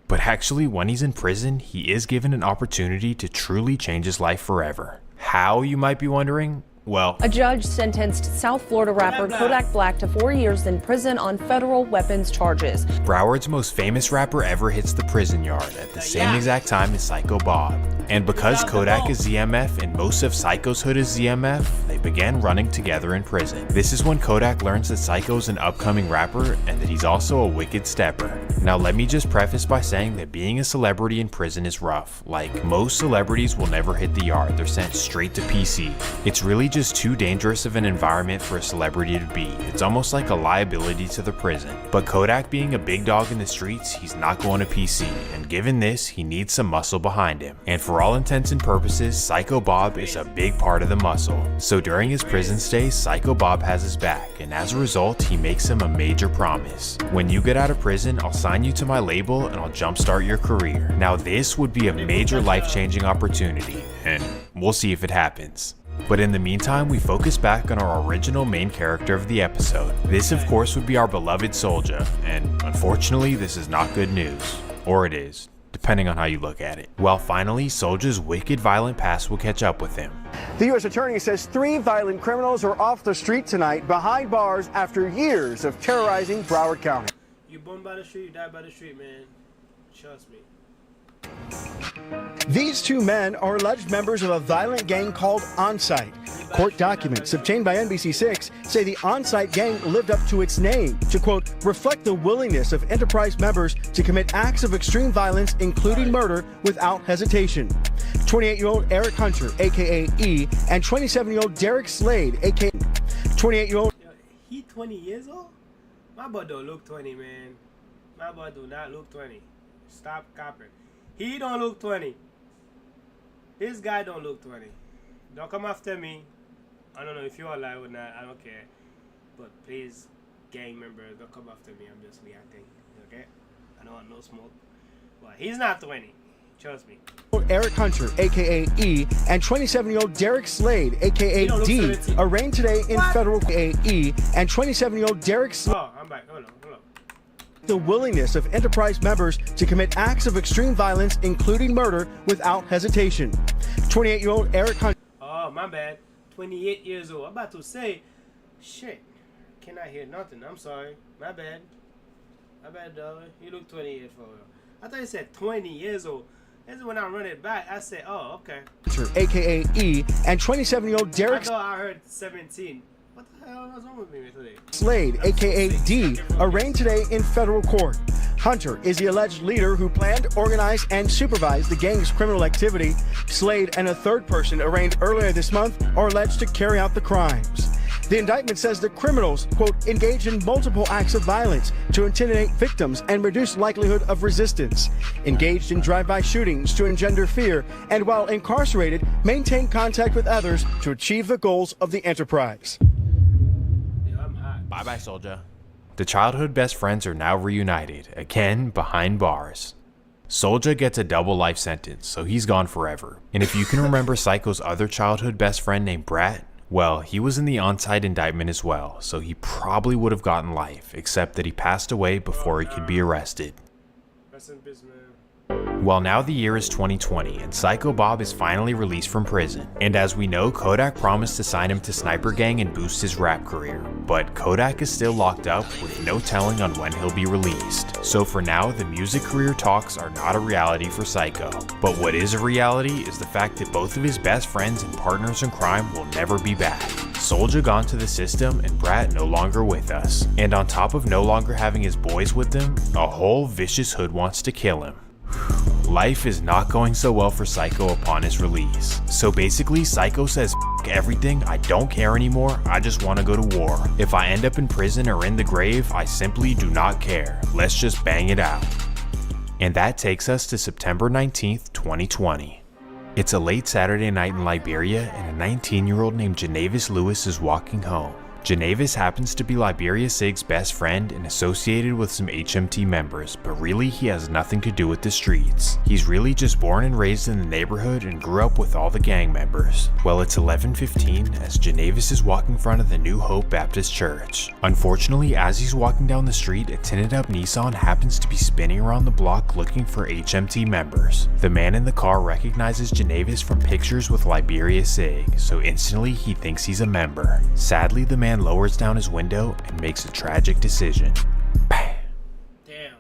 But actually, when he's in prison, he is given an opportunity to truly change his life forever. How, you might be wondering? Well, a judge sentenced South Florida rapper Kodak Black to 4 years in prison on federal weapons charges. Broward's most famous rapper ever hits the prison yard at the same exact time as Psycho Bob. And because Kodak is ZMF and most of Psycho's hood is ZMF, they began running together in prison. This is when Kodak learns that Psycho's an upcoming rapper and that he's also a wicked stepper. Now let me just preface by saying that being a celebrity in prison is rough. Like, most celebrities will never hit the yard, they're sent straight to PC. It's really just too dangerous of an environment for a celebrity to be. It's almost like a liability to the prison. But Kodak being a big dog in the streets, he's not going to PC, and given this, he needs some muscle behind him. And for all intents and purposes, Psycho Bob is a big part of the muscle. So during his prison stay, Psycho Bob has his back, and as a result, he makes him a major promise. When you get out of prison, I'll sign you to my label and I'll jumpstart your career. Now this would be a major life-changing opportunity, and we'll see if it happens. But in the meantime, we focus back on our original main character of the episode. This of course would be our beloved Soulja, and unfortunately this is not good news. Or it is, depending on how you look at it. Well, finally, Soulja's wicked violent past will catch up with him. The U.S. Attorney says 3 violent criminals are off the street tonight behind bars after years of terrorizing Broward County. You born by the street, you die by the street, man. Trust me. These 2 men are alleged members of a violent gang called Onsite. Court documents obtained by NBC6 say the Onsite gang lived up to its name to, quote, reflect the willingness of enterprise members to commit acts of extreme violence, including murder, without hesitation. 28-year-old Eric Hunter, a.k.a. E, and 27-year-old Derek Slade, a.k.a. 28-year-old... He 20 years old? My boy don't look 20, man. My boy do not look 20. Stop copping. He don't look 20. This guy don't look 20. Don't come after me. I don't know if you're alive or not. I don't care. But please, gang members, don't come after me. I'm just reacting. Okay? I don't want no smoke. But he's not 20. Trust me. Eric Hunter, a.k.a. E, and 27-year-old Derek Slade, a.k.a. D, arraigned today in federal E, and 27-year-old Derek Slade. Oh, I'm back. Hold on. The willingness of enterprise members to commit acts of extreme violence, including murder, without hesitation. 28-year-old Eric Hunter. Oh, my bad. 28 years old. I'm about to say, shit. Cannot hear nothing. I'm sorry. My bad. My bad, dog. You look 20 years old. I thought you said 20 years old. This is when I run it back. I said, oh, okay. A.k.a. E, and 27-year-old Derek. I thought I heard 17. What the hell was wrong with me today? Slade, a.k.a. D, arraigned today in federal court. Hunter is the alleged leader who planned, organized, and supervised the gang's criminal activity. Slade and a third person arraigned earlier this month are alleged to carry out the crimes. The indictment says the criminals, quote, engaged in multiple acts of violence to intimidate victims and reduce likelihood of resistance, engaged in drive-by shootings to engender fear, and while incarcerated, maintained contact with others to achieve the goals of the enterprise. Bye-bye, Soulja. The childhood best friends are now reunited, again behind bars. Soulja gets a double life sentence, so he's gone forever. And if you can remember Psycho's other childhood best friend named Brat, well, he was in the Onsite indictment as well, so he probably would have gotten life, except that he passed away before he could be arrested. Rest in peace, man. Well, now the year is 2020 and Psycho Bob is finally released from prison. And as we know, Kodak promised to sign him to Sniper Gang and boost his rap career. But Kodak is still locked up with no telling on when he'll be released. So for now, the music career talks are not a reality for Psycho. But what is a reality is the fact that both of his best friends and partners in crime will never be back. Soulja gone to the system and Brat no longer with us. And on top of no longer having his boys with them, a whole vicious hood wants to kill him. Life is not going so well for Psycho upon his release. So basically, Psycho says, "F everything, I don't care anymore, I just want to go to war. If I end up in prison or in the grave, I simply do not care. Let's just bang it out." And that takes us to September 19th, 2020. It's a late Saturday night in Liberia and a 19-year-old named Janavis Lewis is walking home. Janavis happens to be Liberia Sig's best friend and associated with some HMT members, but really he has nothing to do with the streets. He's really just born and raised in the neighborhood and grew up with all the gang members. Well, it's 11:15 as Janavis is walking in front of the New Hope Baptist Church. Unfortunately, as he's walking down the street, a tinted up Nissan happens to be spinning around the block looking for HMT members. The man in the car recognizes Janavis from pictures with Liberia Sig, so instantly he thinks he's a member. Sadly, the man lowers down his window and makes a tragic decision. Bam. Damn.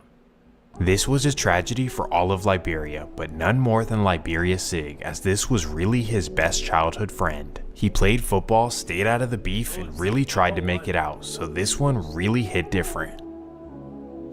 This was a tragedy for all of Liberia, but none more than Liberia Sig, as this was really his best childhood friend. He played football, stayed out of the beef, and really tried to make it out, so this one really hit different.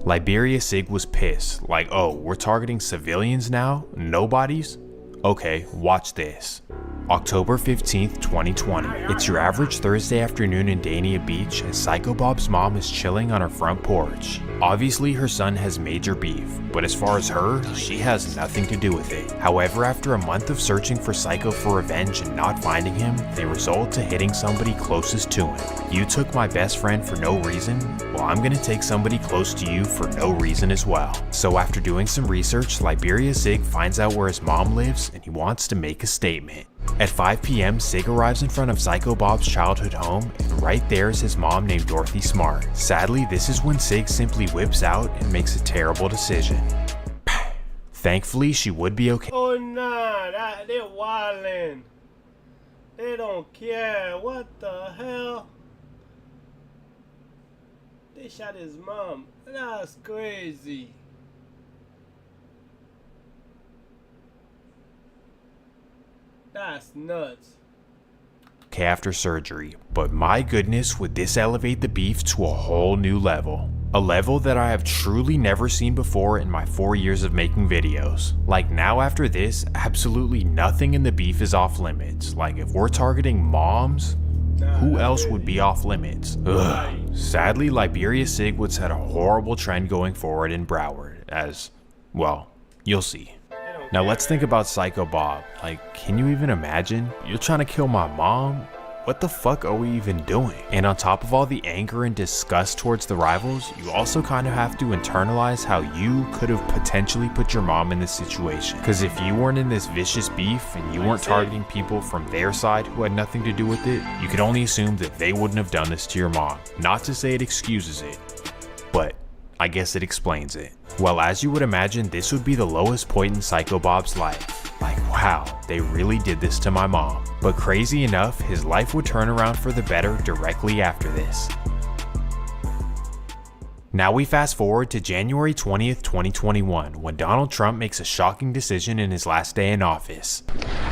Liberia Sig was pissed, like, oh, we're targeting civilians now? Nobodies? Okay, watch this. October 15th, 2020. It's your average Thursday afternoon in Dania Beach as Psycho Bob's mom is chilling on her front porch. Obviously her son has major beef, but as far as her, she has nothing to do with it. However, after a month of searching for Psycho for revenge and not finding him, they result to hitting somebody closest to him. You took my best friend for no reason, well I'm gonna take somebody close to you for no reason as well. So after doing some research, Liberia Sig finds out where his mom lives and he wants to make a statement. At 5 p.m, Sig arrives in front of Psycho Bob's childhood home, and right there is his mom named Dorothy Smart. Sadly, this is when Sig simply whips out and makes a terrible decision. Thankfully, she would be okay. Oh nah, they're wildin'. They don't care. What the hell? They shot his mom. That's crazy. That's nuts. After surgery, but my goodness, would this elevate the beef to a whole new level. A level that I have truly never seen before in my 4 years of making videos. Like now after this, absolutely nothing in the beef is off limits. Like if we're targeting moms, who else would be off limits? Ugh. Sadly, Liberia Sig would set a horrible trend going forward in Broward, as, well, you'll see. Now let's think about Psycho Bob. Like, can you even imagine? You're trying to kill my mom? What the fuck are we even doing? And on top of all the anger and disgust towards the rivals, you also kind of have to internalize how you could have potentially put your mom in this situation. Because if you weren't in this vicious beef and you weren't targeting people from their side who had nothing to do with it, you could only assume that they wouldn't have done this to your mom. Not to say it excuses it, but I guess it explains it. Well, as you would imagine, this would be the lowest point in Psycho Bob's life. Like, wow, they really did this to my mom. But crazy enough, his life would turn around for the better directly after this. Now we fast forward to January 20th, 2021, when Donald Trump makes a shocking decision in his last day in office.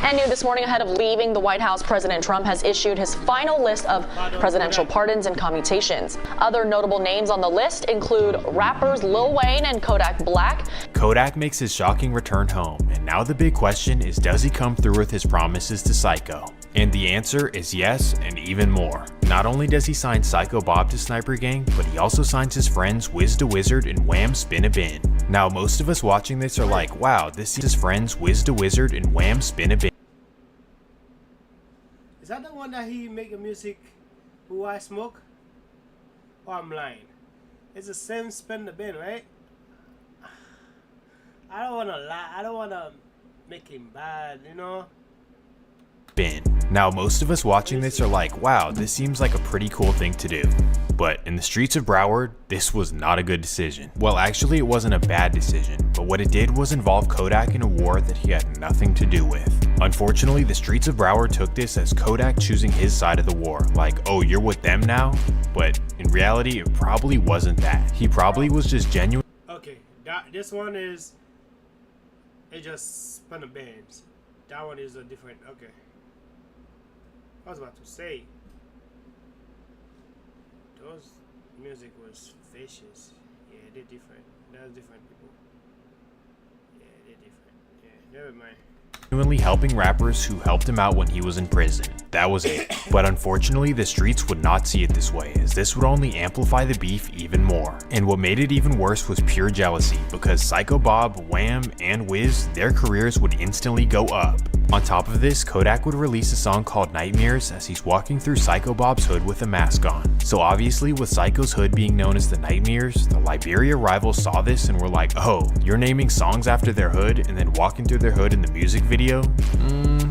And new this morning, ahead of leaving the White House, President Trump has issued his final list of presidential pardons and commutations. Other notable names on the list include rappers Lil Wayne and Kodak Black. Kodak makes his shocking return home, and now the big question is, does he come through with his promises to Psycho? And the answer is yes, and even more. Not only does he sign Psycho Bob to Sniper Gang, but he also signs his friends Wiz Da Wizard and Wham Spin a Bin. Now most of us watching this are like, wow, this is his friends Wiz Da Wizard and Wham Spin a Bin. Is that the one that he making music Who I Smoke? Or I'm lying? It's the same Spin the Bin, right? I don't wanna lie, I don't wanna make him bad, you know? Bin. Now, most of us watching this are like, wow, this seems like a pretty cool thing to do. But in the streets of Broward, this was not a good decision. Well, actually, it wasn't a bad decision, but what it did was involve Kodak in a war that he had nothing to do with. Unfortunately, the streets of Broward took this as Kodak choosing his side of the war, like, oh, you're with them now? But in reality, it probably wasn't that. He probably was just genuine. Okay, this one is, it just spun the bands. That one is a different, okay. I was about to say, those music was vicious. Yeah, they're different. That's different people. Yeah, they're different. Yeah, never mind. Genuinely helping rappers who helped him out when he was in prison. That was it. But unfortunately, the streets would not see it this way, as this would only amplify the beef even more. And what made it even worse was pure jealousy, because Psycho Bob, Wham, and Wiz, their careers would instantly go up. On top of this, Kodak would release a song called Nightmares as he's walking through Psycho Bob's hood with a mask on. So obviously, with Psycho's hood being known as the Nightmares, the Liberia rivals saw this and were like, oh, you're naming songs after their hood and then walking through their hood in the music video?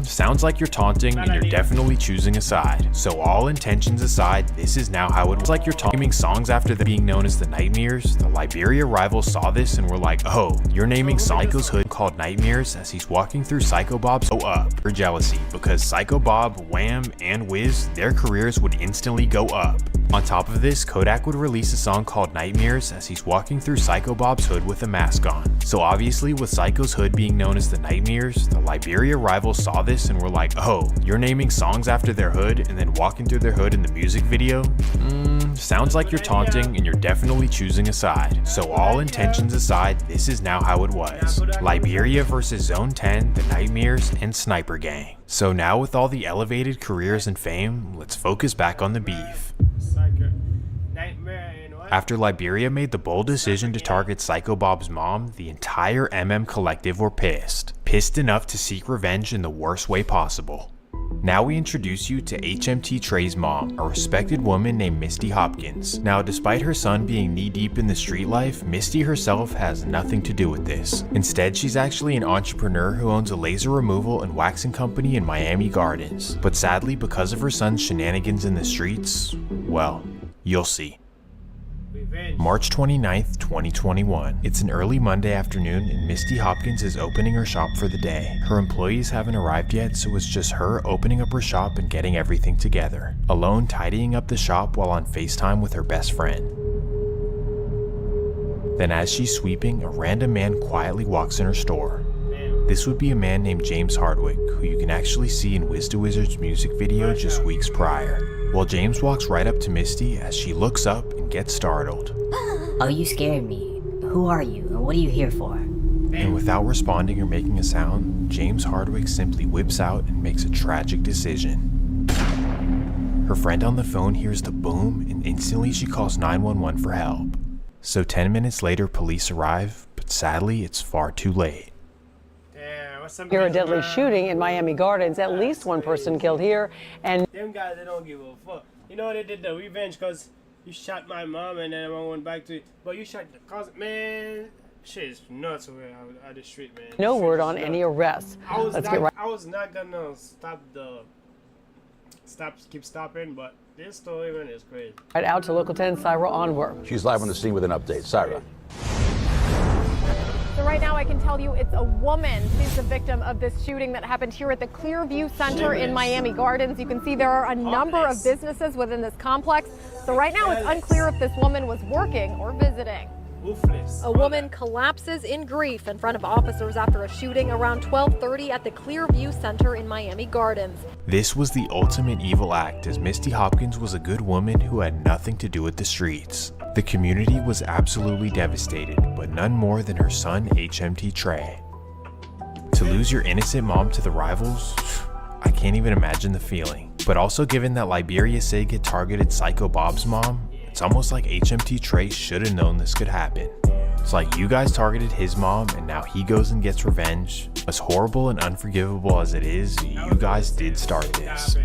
Sounds like you're taunting and you're definitely choosing a side. So all intentions aside, this is now how it was. Like you're naming songs after them being known as the Nightmares, the Liberia rivals saw this and were like, oh, you're naming Psycho's hood called Nightmares as he's walking through Psycho Bob's up for jealousy, because Psycho Bob, Wham, and Wiz, their careers would instantly go up. On top of this, Kodak would release a song called Nightmares as he's walking through Psycho Bob's hood with a mask on. So obviously, with Psycho's hood being known as the Nightmares, the Liberia rivals saw this and were like, oh, you're naming songs after their hood and then walking through their hood in the music video? Sounds like you're taunting and you're definitely choosing a side. So all intentions aside, this is now how it was. Liberia versus Zone 10, the Nightmares, and Sniper Gang. So now with all the elevated careers and fame, let's focus back on the beef. After Liberia made the bold decision to target Psycho Bob's mom, the entire MM collective were pissed. Pissed enough to seek revenge in the worst way possible. Now we introduce you to HMT Trey's mom, a respected woman named Misty Hopkins. Now, despite her son being knee-deep in the street life, Misty herself has nothing to do with this. Instead, she's actually an entrepreneur who owns a laser removal and waxing company in Miami Gardens. But sadly, because of her son's shenanigans in the streets, well, you'll see. March 29th, 2021. It's an early Monday afternoon and Misty Hopkins is opening her shop for the day. Her employees haven't arrived yet, so it's just her opening up her shop and getting everything together. Alone tidying up the shop while on FaceTime with her best friend. Then as she's sweeping, a random man quietly walks in her store. This would be a man named James Hardwick, who you can actually see in Wiz the Wizard's music video just weeks prior. Well, James walks right up to Misty as she looks up and gets startled. Oh, you scared me. Who are you and what are you here for? And without responding or making a sound, James Hardwick simply whips out and makes a tragic decision. Her friend on the phone hears the boom and instantly she calls 911 for help. So 10 minutes later, police arrive, but sadly, it's far too late. Here, a deadly shooting in Miami Gardens. At least one person killed here, and them guys, they don't give a fuck. You know, they did the revenge because you shot my mom and then I went back to it. But you shot the cousin, man. Shit is nuts over out the street, man. No word on any arrests. I was not gonna keep stopping, but this story, man, is crazy. Right out to Local 10, Syra Onward. She's live on the scene with an update. Syra. So right now I can tell you it's a woman. She's the victim of this shooting that happened here at the Clearview Center in Miami Gardens. You can see there are a number of businesses within this complex. So right now it's unclear if this woman was working or visiting. A woman collapses in grief in front of officers after a shooting around 12:30 at the Clearview Center in Miami Gardens. This was the ultimate evil act, as Misty Hopkins was a good woman who had nothing to do with the streets. The community was absolutely devastated, but none more than her son, HMT Trey. To lose your innocent mom to the rivals, I can't even imagine the feeling. But also given that Liberia Sig had targeted Psycho Bob's mom, it's almost like HMT Trey should have known this could happen. It's like you guys targeted his mom and now he goes and gets revenge. As horrible and unforgivable as it is, you guys did start this.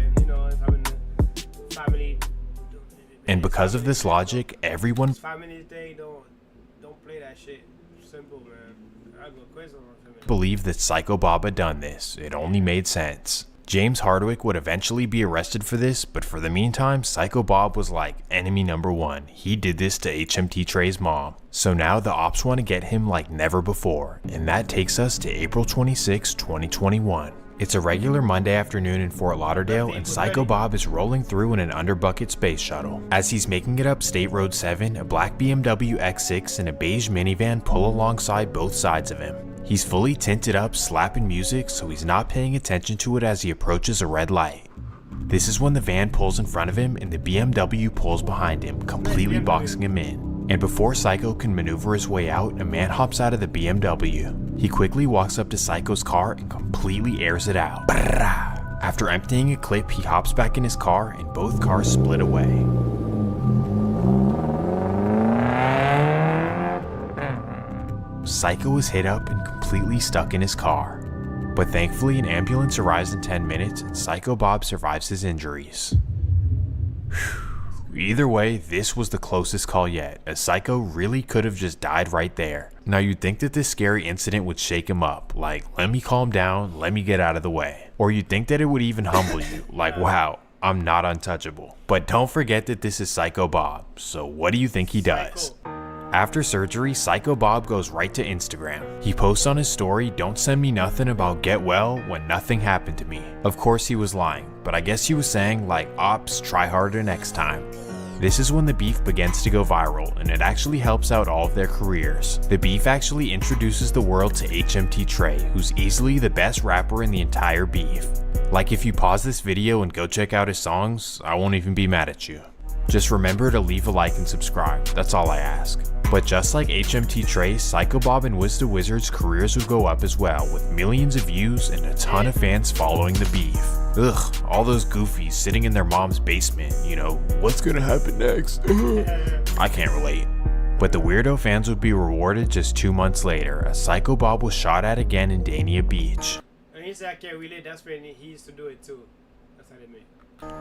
And because of this logic, everyone don't play that shit. Simple, man. I go crazy over it. Believed that Psycho Bob had done this. It only made sense. James Hardwick would eventually be arrested for this, but for the meantime, Psycho Bob was like enemy number one. He did this to HMT Trey's mom. So now the ops want to get him like never before, and that takes us to April 26, 2021. It's a regular Monday afternoon in Fort Lauderdale, and Psycho Bob is rolling through in an underbucket space shuttle. As he's making it up State Road 7, a black BMW X6 and a beige minivan pull alongside both sides of him. He's fully tinted up, slapping music, so he's not paying attention to it as he approaches a red light. This is when the van pulls in front of him and the BMW pulls behind him, completely boxing him in. And before Psycho can maneuver his way out, a man hops out of the BMW. He quickly walks up to Psycho's car and completely airs it out. After emptying a clip, he hops back in his car and both cars split away. Psycho is hit up and completely stuck in his car. But thankfully an ambulance arrives in 10 minutes and Psycho Bob survives his injuries. Either way, this was the closest call yet, as Psycho really could have just died right there. Now you'd think that this scary incident would shake him up, like let me calm down, let me get out of the way. Or you'd think that it would even humble you, like wow, I'm not untouchable. But don't forget that this is Psycho Bob, so what do you think he does? After surgery, Psycho Bob goes right to Instagram. He posts on his story, "Don't send me nothing about get well when nothing happened to me." Of course he was lying, but I guess he was saying like, ops, try harder next time. This is when the beef begins to go viral, and it actually helps out all of their careers. The beef actually introduces the world to HMT Trey, who's easily the best rapper in the entire beef. Like if you pause this video and go check out his songs, I won't even be mad at you. Just remember to leave a like and subscribe, that's all I ask. But just like HMT Trey, Psycho Bob and Wiz the Wizard's careers would go up as well, with millions of views and a ton of fans following the beef. Ugh, all those goofies sitting in their mom's basement, you know, what's gonna happen next? I can't relate. But the weirdo fans would be rewarded just 2 months later, as Psycho Bob was shot at again in Dania Beach. And he said I can't relate, that's when he used to do it too. That's how they made.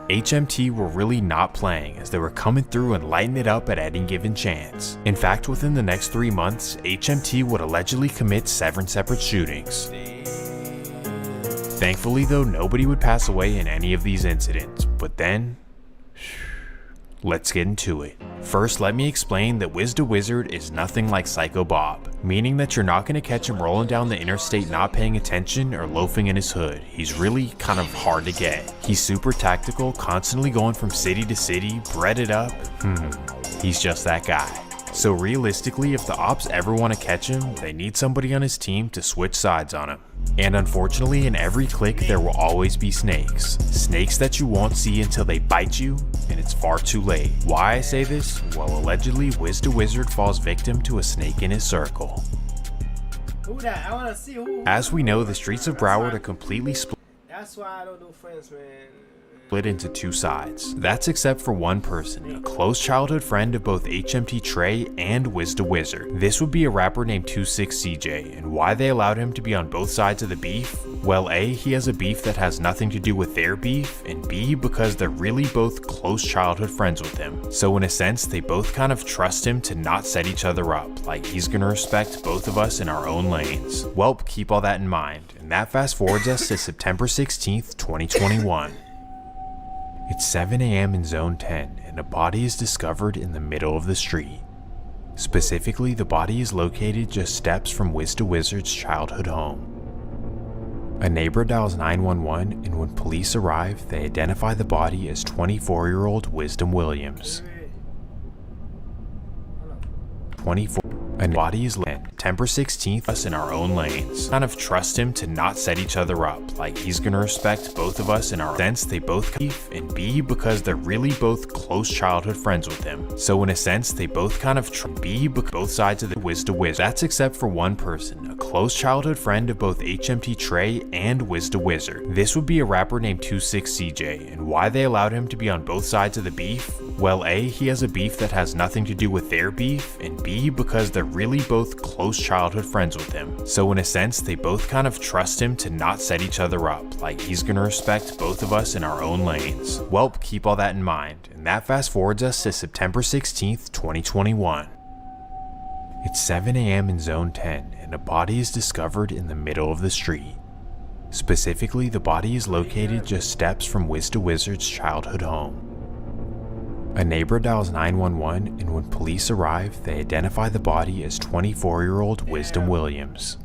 HMT were really not playing, as they were coming through and lighting it up at any given chance. In fact, within the next 3 months, HMT would allegedly commit 7 separate shootings. Thankfully though, nobody would pass away in any of these incidents, but then, let's get into it. First, let me explain that Wiz the Wizard is nothing like Psycho Bob, meaning that you're not going to catch him rolling down the interstate not paying attention or loafing in his hood. He's really kind of hard to get. He's super tactical, constantly going from city to city, breaded up. He's just that guy. So realistically, if the ops ever want to catch him, they need somebody on his team to switch sides on him. And unfortunately, in every clique there will always be snakes. Snakes that you won't see until they bite you, and it's far too late. Why I say this? Well, allegedly, Wiz the Wizard falls victim to a snake in his circle. Who that? I wanna see who. As we know, the streets of Broward are completely split. That's why I don't do friends, man. Split into 2 sides. That's except for one person, a close childhood friend of both HMT Trey and Wiz the Wizard. This would be a rapper named 26CJ, and why they allowed him to be on both sides of the beef? Well, A, he has a beef that has nothing to do with their beef, and B, because they're really both close childhood friends with him. So in a sense, they both kind of trust him to not set each other up, like he's gonna respect both of us in our own lanes. Welp, keep all that in mind, and that fast forwards us to September 16th, 2021. It's 7 AM in Zone 10, and a body is discovered in the middle of the street. Specifically, the body is located just steps from Wiz the Wizard's childhood home. A neighbor dials 911, and when police arrive, they identify the body as 24-year-old Wisdom Williams. 24. A body is lit. September 16th, us in our own lanes. Kind of trust him to not set each other up, like he's gonna respect both of us in our sense they both beef, and B, because they're really both close childhood friends with him. So in a sense, they both kind of B, both sides of the Wiz the Wizard. That's except for one person, a close childhood friend of both HMT Trey and Wiz the Wizard. This would be a rapper named 26CJ, and why they allowed him to be on both sides of the beef? Well, A, he has a beef that has nothing to do with their beef, and B, because they're really both close childhood friends with him. So in a sense, they both kind of trust him to not set each other up, like he's gonna respect both of us in our own lanes. Welp, keep all that in mind, and that fast forwards us to September 16th, 2021. It's 7 AM in Zone 10, and a body is discovered in the middle of the street. Specifically, the body is located just steps from Wiz the Wizard's childhood home. A neighbor dials 911, and when police arrive, they identify the body as 24-year-old Wisdom Williams.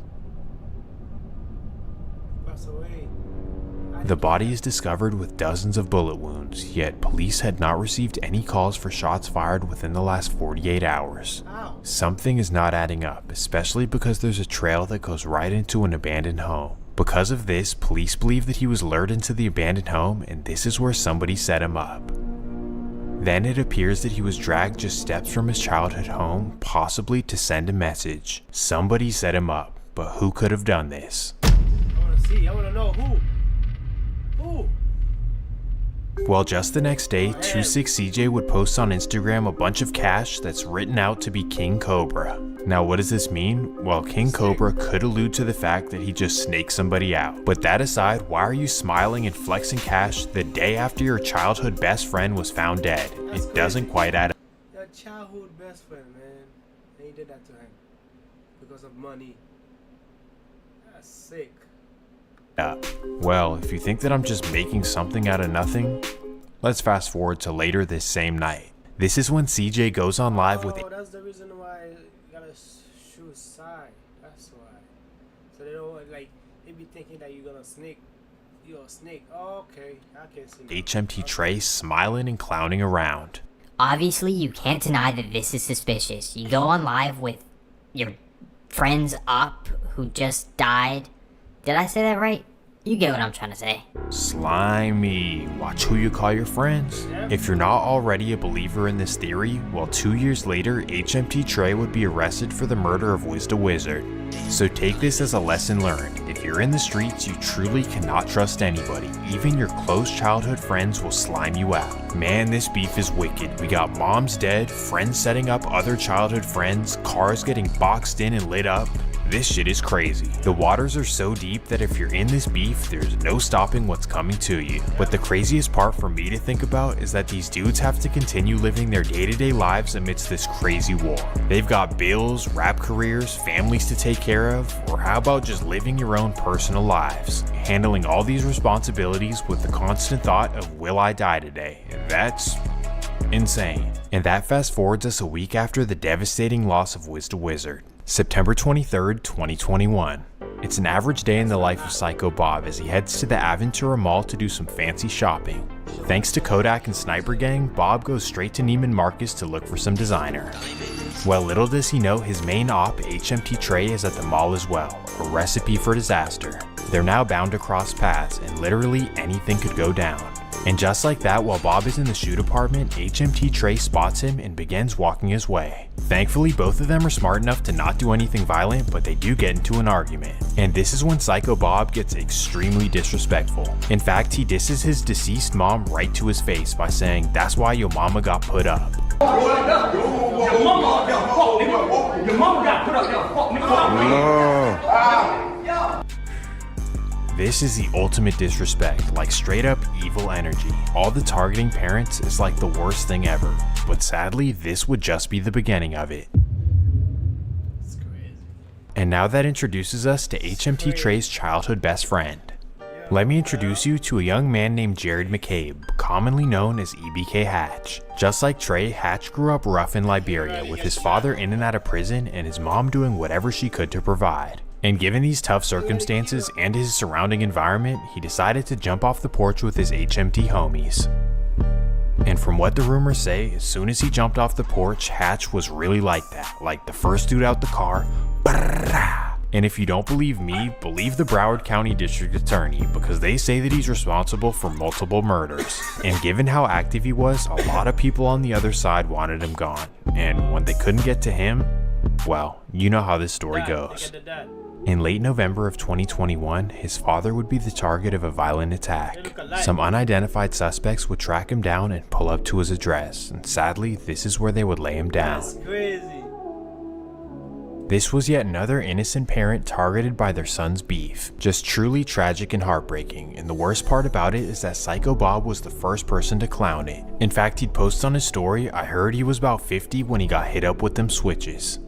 The body is discovered with dozens of bullet wounds, yet police had not received any calls for shots fired within the last 48 hours. Something is not adding up, especially because there's a trail that goes right into an abandoned home. Because of this, police believe that he was lured into the abandoned home, and this is where somebody set him up. Then it appears that he was dragged just steps from his childhood home, possibly to send a message. Somebody set him up, but who could have done this? I wanna know who. Well, just the next day, 26CJ would post on Instagram a bunch of cash that's written out to be King Cobra. Now, what does this mean? Well, King Cobra could allude to the fact that he just snaked somebody out. But that aside, why are you smiling and flexing cash the day after your childhood best friend was found dead? It doesn't quite add up. Your childhood best friend, man. And you did that to him because of money. That's sick. Well, if you think that I'm just making something out of nothing, let's fast forward to later this same night. This is when CJ goes on live with that's the reason why you gotta shoot side. That's why. So they don't they be thinking that you're gonna sneak. You're a snake. Oh, okay, I can see. HMT Trey smiling and clowning around. Obviously, you can't deny that this is suspicious. You go on live with your friend's op who just died. Did I say that right? You get what I'm trying to say. Slimy. Watch who you call your friends. If you're not already a believer in this theory, well, 2 years later, HMT Trey would be arrested for the murder of Wiz the Wizard. So take this as a lesson learned. If you're in the streets, you truly cannot trust anybody. Even your close childhood friends will slime you out. Man, this beef is wicked. We got moms dead, friends setting up other childhood friends, cars getting boxed in and lit up. This shit is crazy. The waters are so deep that if you're in this beef, there's no stopping what's coming to you. But the craziest part for me to think about is that these dudes have to continue living their day-to-day lives amidst this crazy war. They've got bills, rap careers, families to take care of, or how about just living your own personal lives? Handling all these responsibilities with the constant thought of, will I die today? And that's insane. And that fast forwards us a week after the devastating loss of Wiz the Wizard. September 23rd, 2021. It's an average day in the life of Psycho Bob as he heads to the Aventura Mall to do some fancy shopping. Thanks to Kodak and Sniper Gang, Bob goes straight to Neiman Marcus to look for some designer. Well, little does he know his main op, HMT Trey, is at the mall as well, a recipe for disaster. They're now bound to cross paths, and literally anything could go down. And just like that, while Bob is in the shoe department, HMT Trey spots him and begins walking his way. Thankfully, both of them are smart enough to not do anything violent, but they do get into an argument. And this is when Psycho Bob gets extremely disrespectful. In fact, he disses his deceased mom right to his face by saying, "That's why your mama got put up." Your mama got put up. This is the ultimate disrespect, like straight up evil energy. All the targeting parents is like the worst thing ever, but sadly this would just be the beginning of it. And now that introduces us to HMT Trey's childhood best friend. Let me introduce you to a young man named Jared McCabe, commonly known as EBK Hatch. Just like Trey, Hatch grew up rough in Liberia with his father in and out of prison and his mom doing whatever she could to provide. And given these tough circumstances and his surrounding environment, he decided to jump off the porch with his HMT homies. And from what the rumors say, as soon as he jumped off the porch, Hatch was really like that, like the first dude out the car. And if you don't believe me, believe the Broward County District Attorney, because they say that he's responsible for multiple murders. And given how active he was, a lot of people on the other side wanted him gone. And when they couldn't get to him, well, you know how this story goes. In late November of 2021, his father would be the target of a violent attack. Some unidentified suspects would track him down and pull up to his address, and sadly, this is where they would lay him down. That's crazy. This was yet another innocent parent targeted by their son's beef. Just truly tragic and heartbreaking, and the worst part about it is that Psycho Bob was the first person to clown it. In fact, he'd post on his story, "I heard he was about 50 when he got hit up with them switches."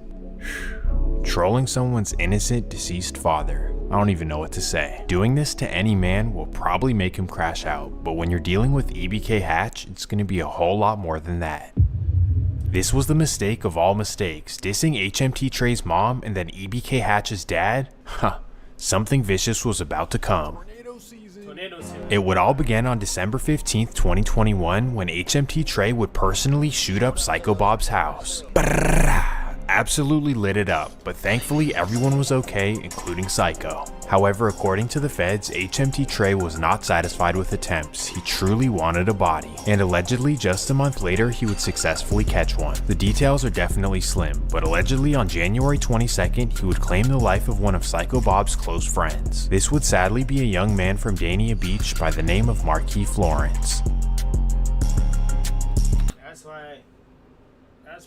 Trolling someone's innocent deceased father. I don't even know what to say. Doing this to any man will probably make him crash out, but when you're dealing with EBK Hatch, it's going to be a whole lot more than that. This was the mistake of all mistakes, dissing HMT Trey's mom and then EBK Hatch's dad? Huh, something vicious was about to come. It would all begin on December 15th, 2021 when HMT Trey would personally shoot up Psycho Bob's house. Absolutely lit it up, but thankfully everyone was okay, including Psycho. However, according to the feds, HMT Trey was not satisfied with attempts. He truly wanted a body, and allegedly just a month later he would successfully catch one. The details are definitely slim, but allegedly on January 22nd he would claim the life of one of Psycho Bob's close friends. This would sadly be a young man from Dania Beach by the name of Marquis Florence. That's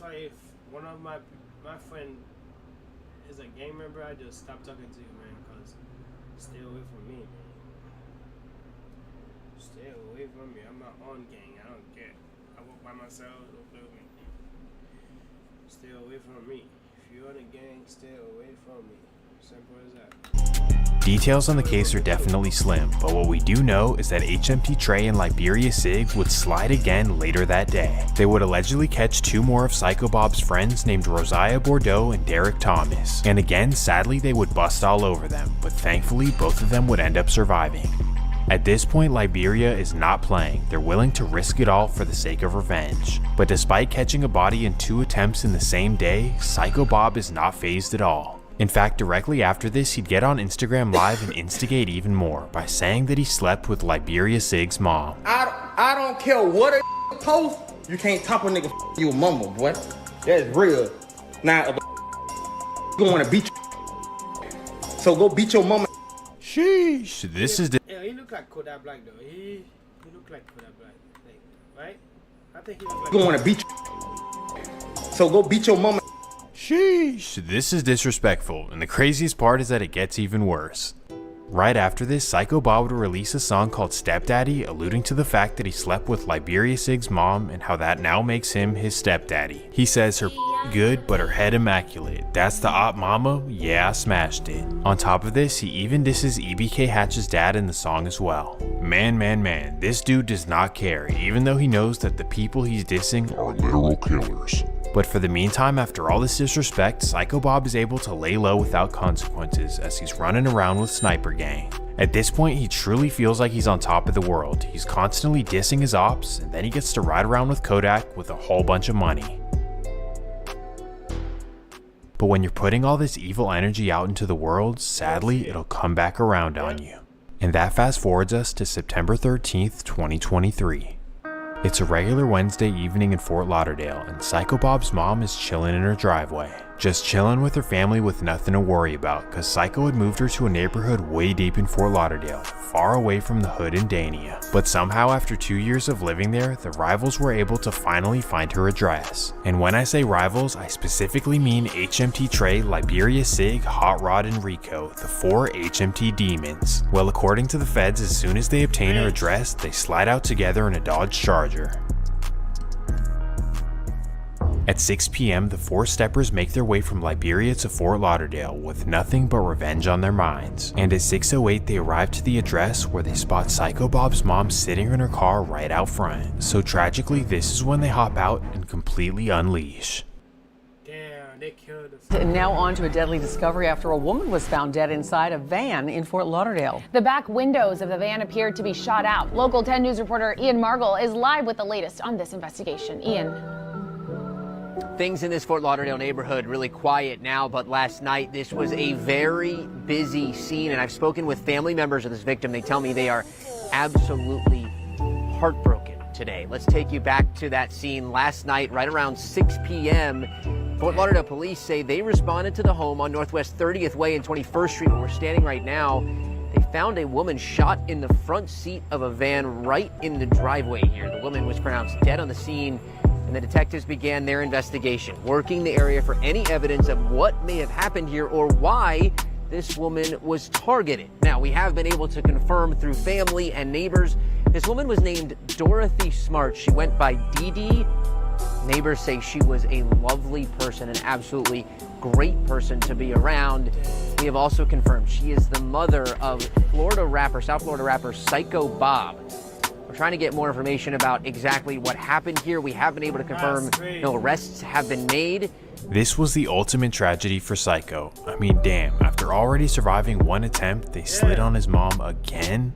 why if one of my friend is a gang member, I just stop talking to you, man, because stay away from me, man. Stay away from me. I'm my own gang. I don't care. I work by myself. Don't play with me. Stay away from me. If you're in a gang, stay away from me. Simple as that. Details on the case are definitely slim, but what we do know is that HMT Trey and Liberia Sig would slide again later that day. They would allegedly catch two more of Psycho Bob's friends named Rosiah Bordeaux and Derek Thomas, and again sadly they would bust all over them, but thankfully both of them would end up surviving. At this point, Liberia is not playing. They're willing to risk it all for the sake of revenge. But despite catching a body in 2 attempts in the same day, Psycho Bob is not fazed at all. In fact, directly after this, he'd get on Instagram Live and instigate even more by saying that he slept with Liberia Sig's mom. I don't care what a post, you can't top a nigga your mama, boy. That's real. Now, going to beat you. So go beat your mama. Sheesh. This is the... Yeah, he look like Kodak Black though. He look like Kodak Black, right? I think he look like... Going to beat you. So go beat your mama. Sheesh, this is disrespectful, and the craziest part is that it gets even worse. Right after this, Psycho Bob would release a song called Stepdaddy, alluding to the fact that he slept with Liberia Sig's mom and how that now makes him his stepdaddy. He says her good, but her head immaculate. That's the op mama? Yeah, I smashed it. On top of this, he even disses EBK Hatch's dad in the song as well. Man, this dude does not care, even though he knows that the people he's dissing are literal killers. But for the meantime, after all this disrespect, Psycho Bob is able to lay low without consequences as he's running around with Sniper Gang. At this point, he truly feels like he's on top of the world. He's constantly dissing his ops, and then he gets to ride around with Kodak with a whole bunch of money. But when you're putting all this evil energy out into the world, sadly, it'll come back around on you. And that fast forwards us to September 13th, 2023. It's a regular Wednesday evening in Fort Lauderdale, and Psycho Bob's mom is chilling in her driveway. Just chilling with her family with nothing to worry about, cause Psycho had moved her to a neighborhood way deep in Fort Lauderdale, far away from the hood in Dania. But somehow after 2 years of living there, the rivals were able to finally find her address. And when I say rivals, I specifically mean HMT Trey, Liberia Sig, Hot Rod, and Rico, the 4 HMT demons. Well, according to the feds, as soon as they obtain her address, they slide out together in a Dodge Charger. At 6 p.m., the 4 steppers make their way from Liberia to Fort Lauderdale with nothing but revenge on their minds. And at 6:08, they arrive to the address where they spot Psycho Bob's mom sitting in her car right out front. So tragically, this is when they hop out and completely unleash. Damn, they killed us. And now on to a deadly discovery after a woman was found dead inside a van in Fort Lauderdale. The back windows of the van appeared to be shot out. Local 10 News reporter Ian Margall is live with the latest on this investigation. Ian. Things in this Fort Lauderdale neighborhood really quiet now, but last night this was a very busy scene, and I've spoken with family members of this victim. They tell me they are absolutely heartbroken today. Let's take you back to that scene last night, right around 6 p.m. Fort Lauderdale police say they responded to the home on Northwest 30th Way and 21st Street, where we're standing right now. They found a woman shot in the front seat of a van right in the driveway here. The woman was pronounced dead on the scene, and the detectives began their investigation, working the area for any evidence of what may have happened here or why this woman was targeted. Now, we have been able to confirm through family and neighbors, this woman was named Dorothy Smart. She went by Dee Dee Neighbors say she was a lovely person, an absolutely great person to be around. We have also confirmed she is the mother of South Florida rapper Psycho Bob. We're trying to get more information about exactly what happened here. We have been able to confirm no arrests have been made. This was the ultimate tragedy for Psycho. I mean, damn, after already surviving one attempt, they slid on his mom again?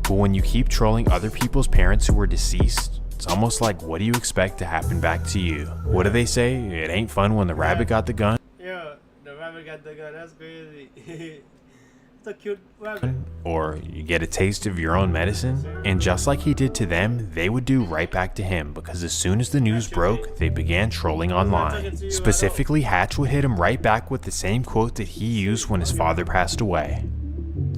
But when you keep trolling other people's parents who were deceased, it's almost like, what do you expect to happen back to you? What do they say? It ain't fun when the rabbit got the gun? Yeah, the rabbit got the gun. That's crazy. It's a cute rabbit. Or you get a taste of your own medicine? And just like he did to them, they would do right back to him, because as soon as the news broke, they began trolling online. Specifically, Hatch would hit him right back with the same quote that he used when his father passed away.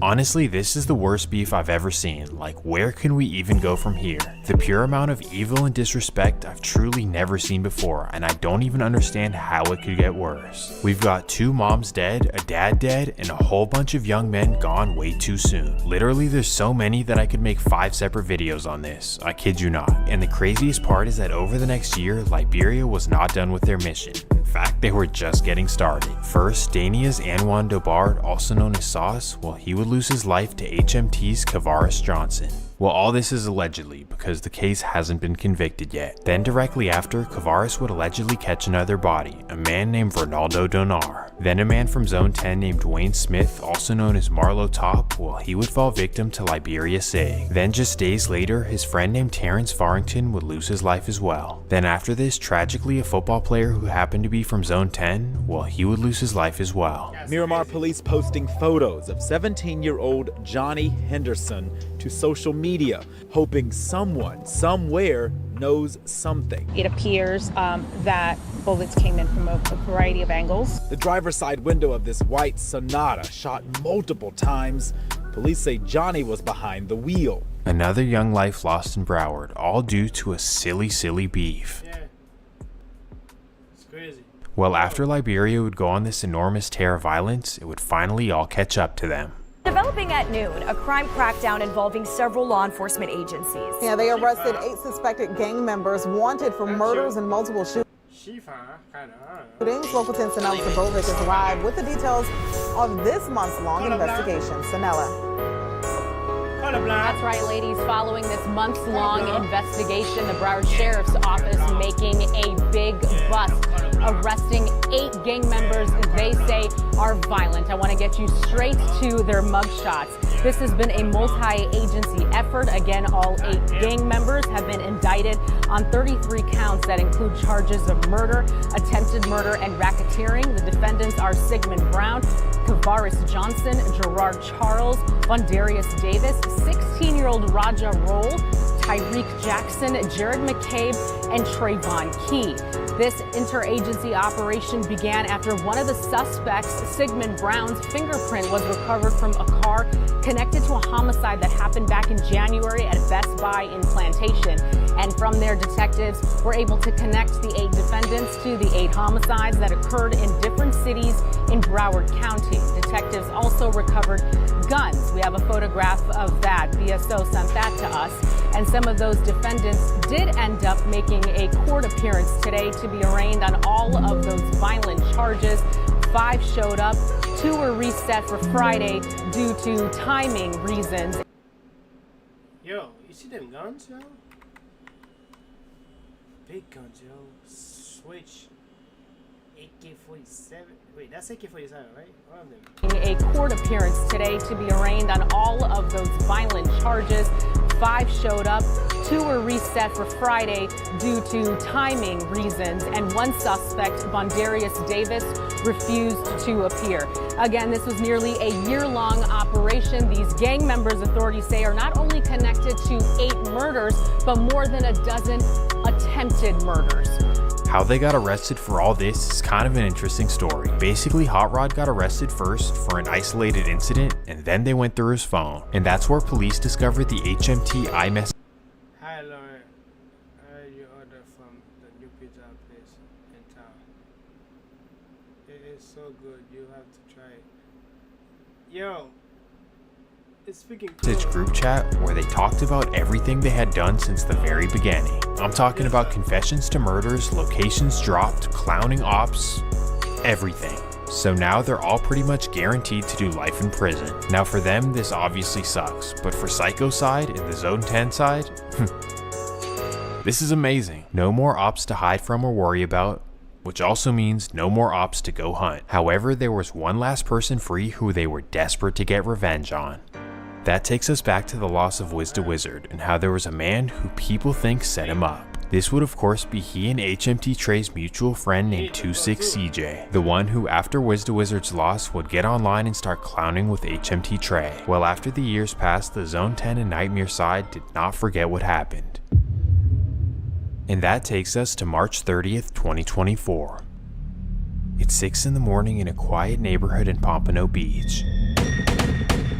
Honestly, this is the worst beef I've ever seen. Like, where can we even go from here? The pure amount of evil and disrespect I've truly never seen before, and I don't even understand how it could get worse. We've got 2 moms dead, a dad dead, and a whole bunch of young men gone way too soon. Literally, there's so many that I could make 5 separate videos on this. I kid you not. And the craziest part is that over the next year, Liberia was not done with their mission. In fact, they were just getting started. First, Dania's Anwan Dobard, also known as Sauce, well, he would lose his life to HMT's Kavaris Johnson. Well, all this is allegedly, because the case hasn't been convicted yet. Then directly after, Kavaris would allegedly catch another body, a man named Ronaldo Donar. Then a man from Zone 10 named Dwayne Smith, also known as Marlo Top, well, he would fall victim to Liberia Sig. Then just days later, his friend named Terrence Farrington would lose his life as well. Then after this, tragically, a football player who happened to be from Zone 10, well, he would lose his life as well. Miramar police posting photos of 17-year-old Johnny Henderson to social media, hoping someone, somewhere, knows something. It appears that bullets came in from a variety of angles. The driver's side window of this white Sonata shot multiple times. Police say Johnny was behind the wheel. Another young life lost in Broward, all due to a silly beef. Yeah. It's crazy. Well, after Liberia would go on this enormous tear of violence, it would finally all catch up to them. Developing at noon, a crime crackdown involving several law enforcement agencies. Yeah, they arrested 8 suspected gang members wanted for murders and multiple shootings. Local 10's Sanella Sabovic is live with the details of this months-long investigation. Sanella. That's right, ladies. Following this months-long investigation, the Broward Sheriff's Office making a big bust, arresting 8 gang members they say are violent. I want to get you straight to their mugshots. This has been a multi-agency effort. Again, all 8 gang members have been indicted on 33 counts that include charges of murder, attempted murder, and racketeering. The defendants are Sigmund Brown, Kavaris Johnson, Gerard Charles, Vondarius Davis, 16-year-old Raja Roll, Tyreek Jackson, Jared McCabe, and Trayvon Key. This interagency operation began after one of the suspects, Sigmund Brown's fingerprint, was recovered from a car connected to a homicide that happened back in January at Best Buy in Plantation. And from there, detectives were able to connect the 8 defendants to the 8 homicides that occurred in different cities in Broward County. Detectives also recovered guns. We have a photograph of that. BSO sent that to us. And some of those defendants did end up making a court appearance today to be arraigned on all of those violent charges. 5 showed up. 2 were reset for Friday due to timing reasons. Yo, you see them guns, yo? Big guns, yo. Switch. AK-47. Wait, that's AK-47, right? One of them. A court appearance today to be arraigned on all of those violent charges. 5 showed up. 2 were reset for Friday due to timing reasons, and 1 suspect, Vondarius Davis, refused to appear. Again, this was nearly a year-long operation. These gang members, authorities say, are not only connected to 8 murders, but more than a dozen attempted murders. How they got arrested for all this is kind of an interesting story. Basically, Hot Rod got arrested first for an isolated incident, and then they went through his phone. And that's where police discovered the HMT iMessage. Hi, Lauren. I heard you order from the new pizza place in town. It is so good. You have to try it. Yo, It's freaking It's group chat where they talked about everything they had done since the very beginning. I'm talking about confessions to murders, locations dropped, clowning ops, everything. So now they're all pretty much guaranteed to do life in prison. Now for them, this obviously sucks, but for Psycho side and the Zone 10 side, this is amazing. No more ops to hide from or worry about, which also means no more ops to go hunt. However, there was one last person free who they were desperate to get revenge on. That takes us back to the loss of Wiz the Wizard and how there was a man who people think set him up. This would of course be he and HMT Trey's mutual friend named 26CJ, the one who after Wiz the Wizard's loss would get online and start clowning with HMT Trey. Well, after the years passed, the Zone 10 and Nightmare side did not forget what happened. And that takes us to March 30th, 2024. It's 6 in the morning in a quiet neighborhood in Pompano Beach.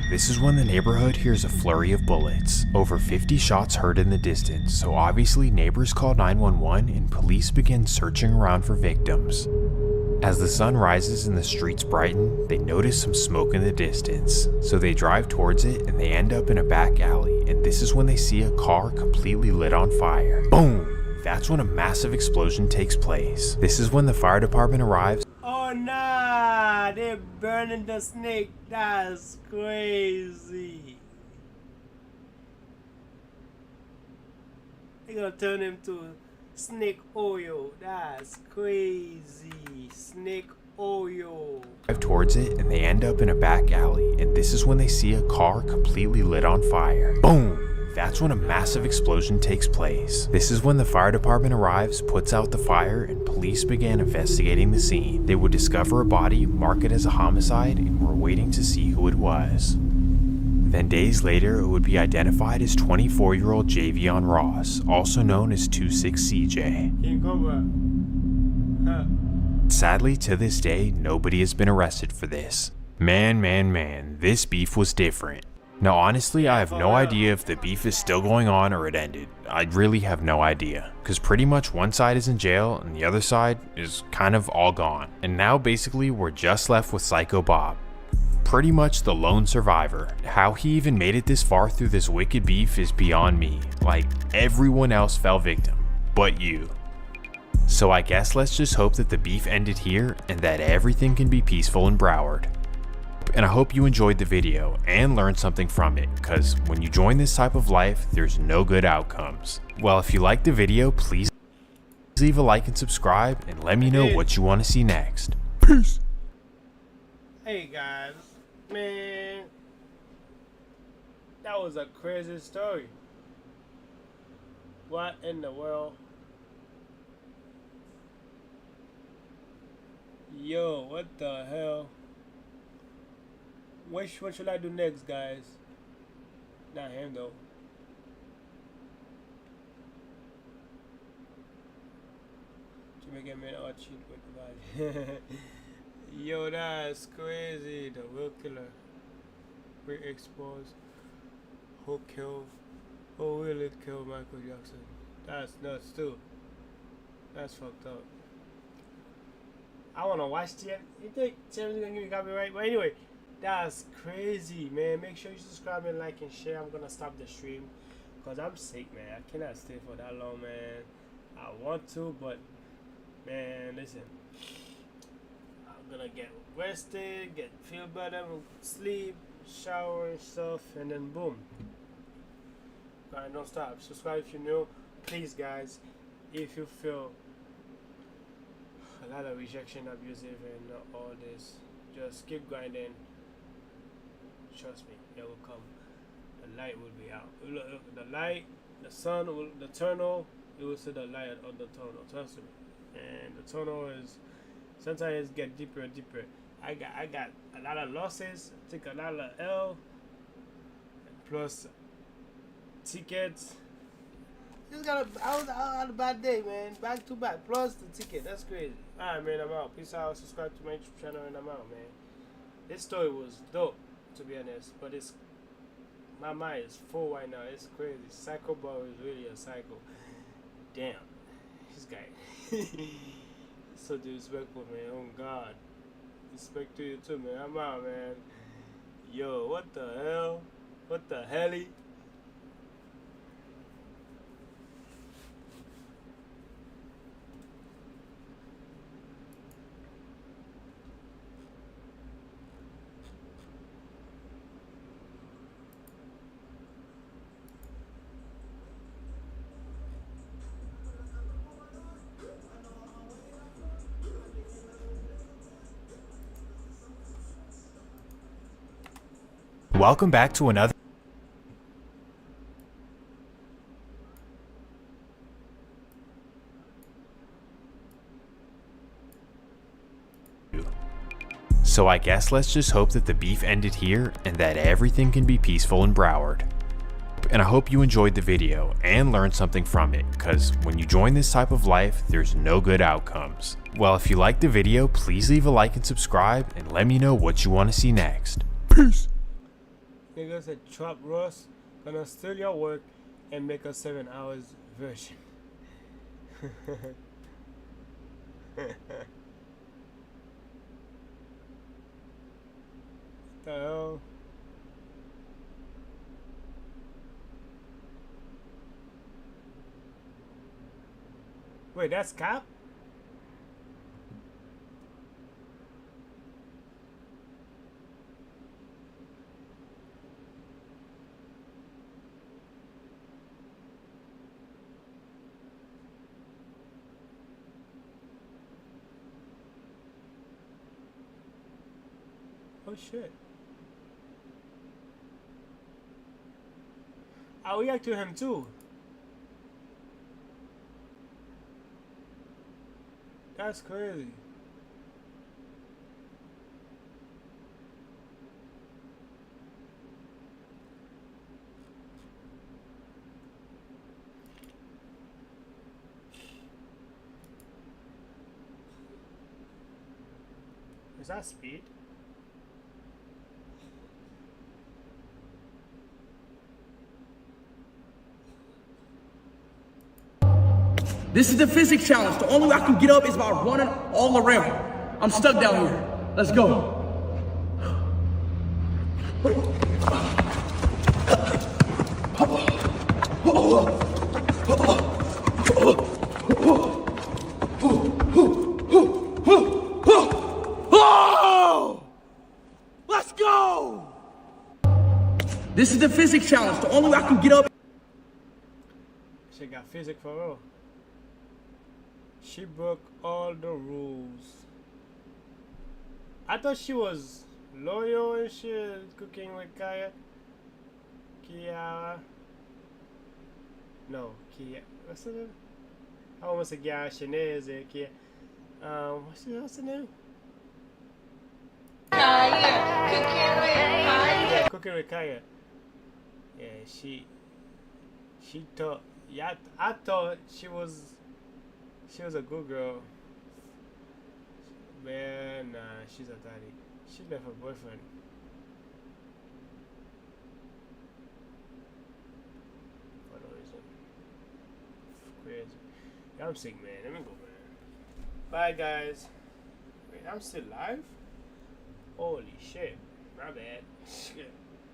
This is when the neighborhood hears a flurry of bullets. Over 50 shots heard in the distance, so obviously neighbors call 911 and police begin searching around for victims. As the sun rises and the streets brighten, they notice some smoke in the distance, so they drive towards it and they end up in a back alley, and this is when they see a car completely lit on fire. Boom! That's when a massive explosion takes place. This is when the fire department arrives. Oh nah, they're burning the snake. That's crazy. They're gonna turn him to snake oil. That's crazy. Snake oil. Drive towards it and they end up in a back alley, and this is when they see a car completely lit on fire. Boom! That's when a massive explosion takes place. This is when the fire department arrives, puts out the fire, and police began investigating the scene. They would discover a body, mark it as a homicide, and were waiting to see who it was. Then days later, it would be identified as 24-year-old Javion Ross, also known as 26CJ. Sadly, to this day, nobody has been arrested for this. Man, this beef was different. Now honestly, I have no idea if the beef is still going on or it ended. I really have no idea, because pretty much one side is in jail and the other side is kind of all gone. And now basically we're just left with Psycho Bob. Pretty much the lone survivor. How he even made it this far through this wicked beef is beyond me. Like, everyone else fell victim, but you. So I guess let's just hope that the beef ended here and that everything can be peaceful in Broward. And I hope you enjoyed the video and learned something from it, because when you join this type of life, there's no good outcomes. Well, if you liked the video, please leave a like and subscribe, and let me know what you want to see next. Peace! Hey guys, man, that was a crazy story. What in the world? Yo, what the hell? What should I do next, guys? Not him though. Jamaican man all cheat with the body. Yo, that's crazy. The real killer. We exposed. Who really killed Michael Jackson? That's nuts too. That's fucked up. I wanna watch it. You think Tim's gonna give me copyright? But anyway, that's crazy, man. Make sure you subscribe and like and share. I'm gonna stop the stream because I'm sick, man. I cannot stay for that long, man. I want to, but man, listen. I'm gonna get rested, feel better, sleep, shower and stuff, and then boom. Alright, don't stop. Subscribe if you're new. Please, guys, if you feel a lot of rejection, abusive, and all this, just keep grinding. Trust me, it will come. The light will be out. The light, the sun, the tunnel, you will see the light of the tunnel. Trust me. And the tunnel is sometimes it get deeper and deeper. I got a lot of losses. I took a lot of L. Plus tickets. I had a bad day, man. Back to back. Plus the ticket. That's crazy. Alright, man. I'm out. Peace out. Subscribe to my YouTube channel, and I'm out, man. This story was dope, to be honest, but my mind is full right now. It's crazy. Psycho Bob is really a psycho. Damn, this guy. So disrespectful, man. Oh God, respect to you too, man. I'm out, man. Yo, what the hell? What the hell? Welcome back to another. So I guess let's just hope that the beef ended here and that everything can be peaceful in Broward. And I hope you enjoyed the video and learned something from it, because when you join this type of life, there's no good outcomes. Well, if you liked the video, please leave a like and subscribe and let me know what you want to see next. Peace! Niggas said Trap Ross gonna steal your work and make a 7 hours version. The hell? Wait, that's Cap? Oh shit. I react to him too. That's crazy. Is that Speed? This is the physics challenge. The only way I can get up is by running all around. I'm stuck down here. Let's go. Let's go. This is the physics challenge. The only way I can get up. She got physics for real. She broke all the rules. I thought she was loyal and shit, cooking with Kiara. No, Kia. What's her name? I almost said Kiara Shanez and Kia. What's her name? Cooking with Kaya. Yeah, she thought. Yeah, I thought she was a good girl. Man, nah, she's a daddy. She left her boyfriend. For no reason. Crazy. Yeah, I'm sick, man. Let me go, man. Bye, guys. Wait, I'm still live? Holy shit. My bad. Shit.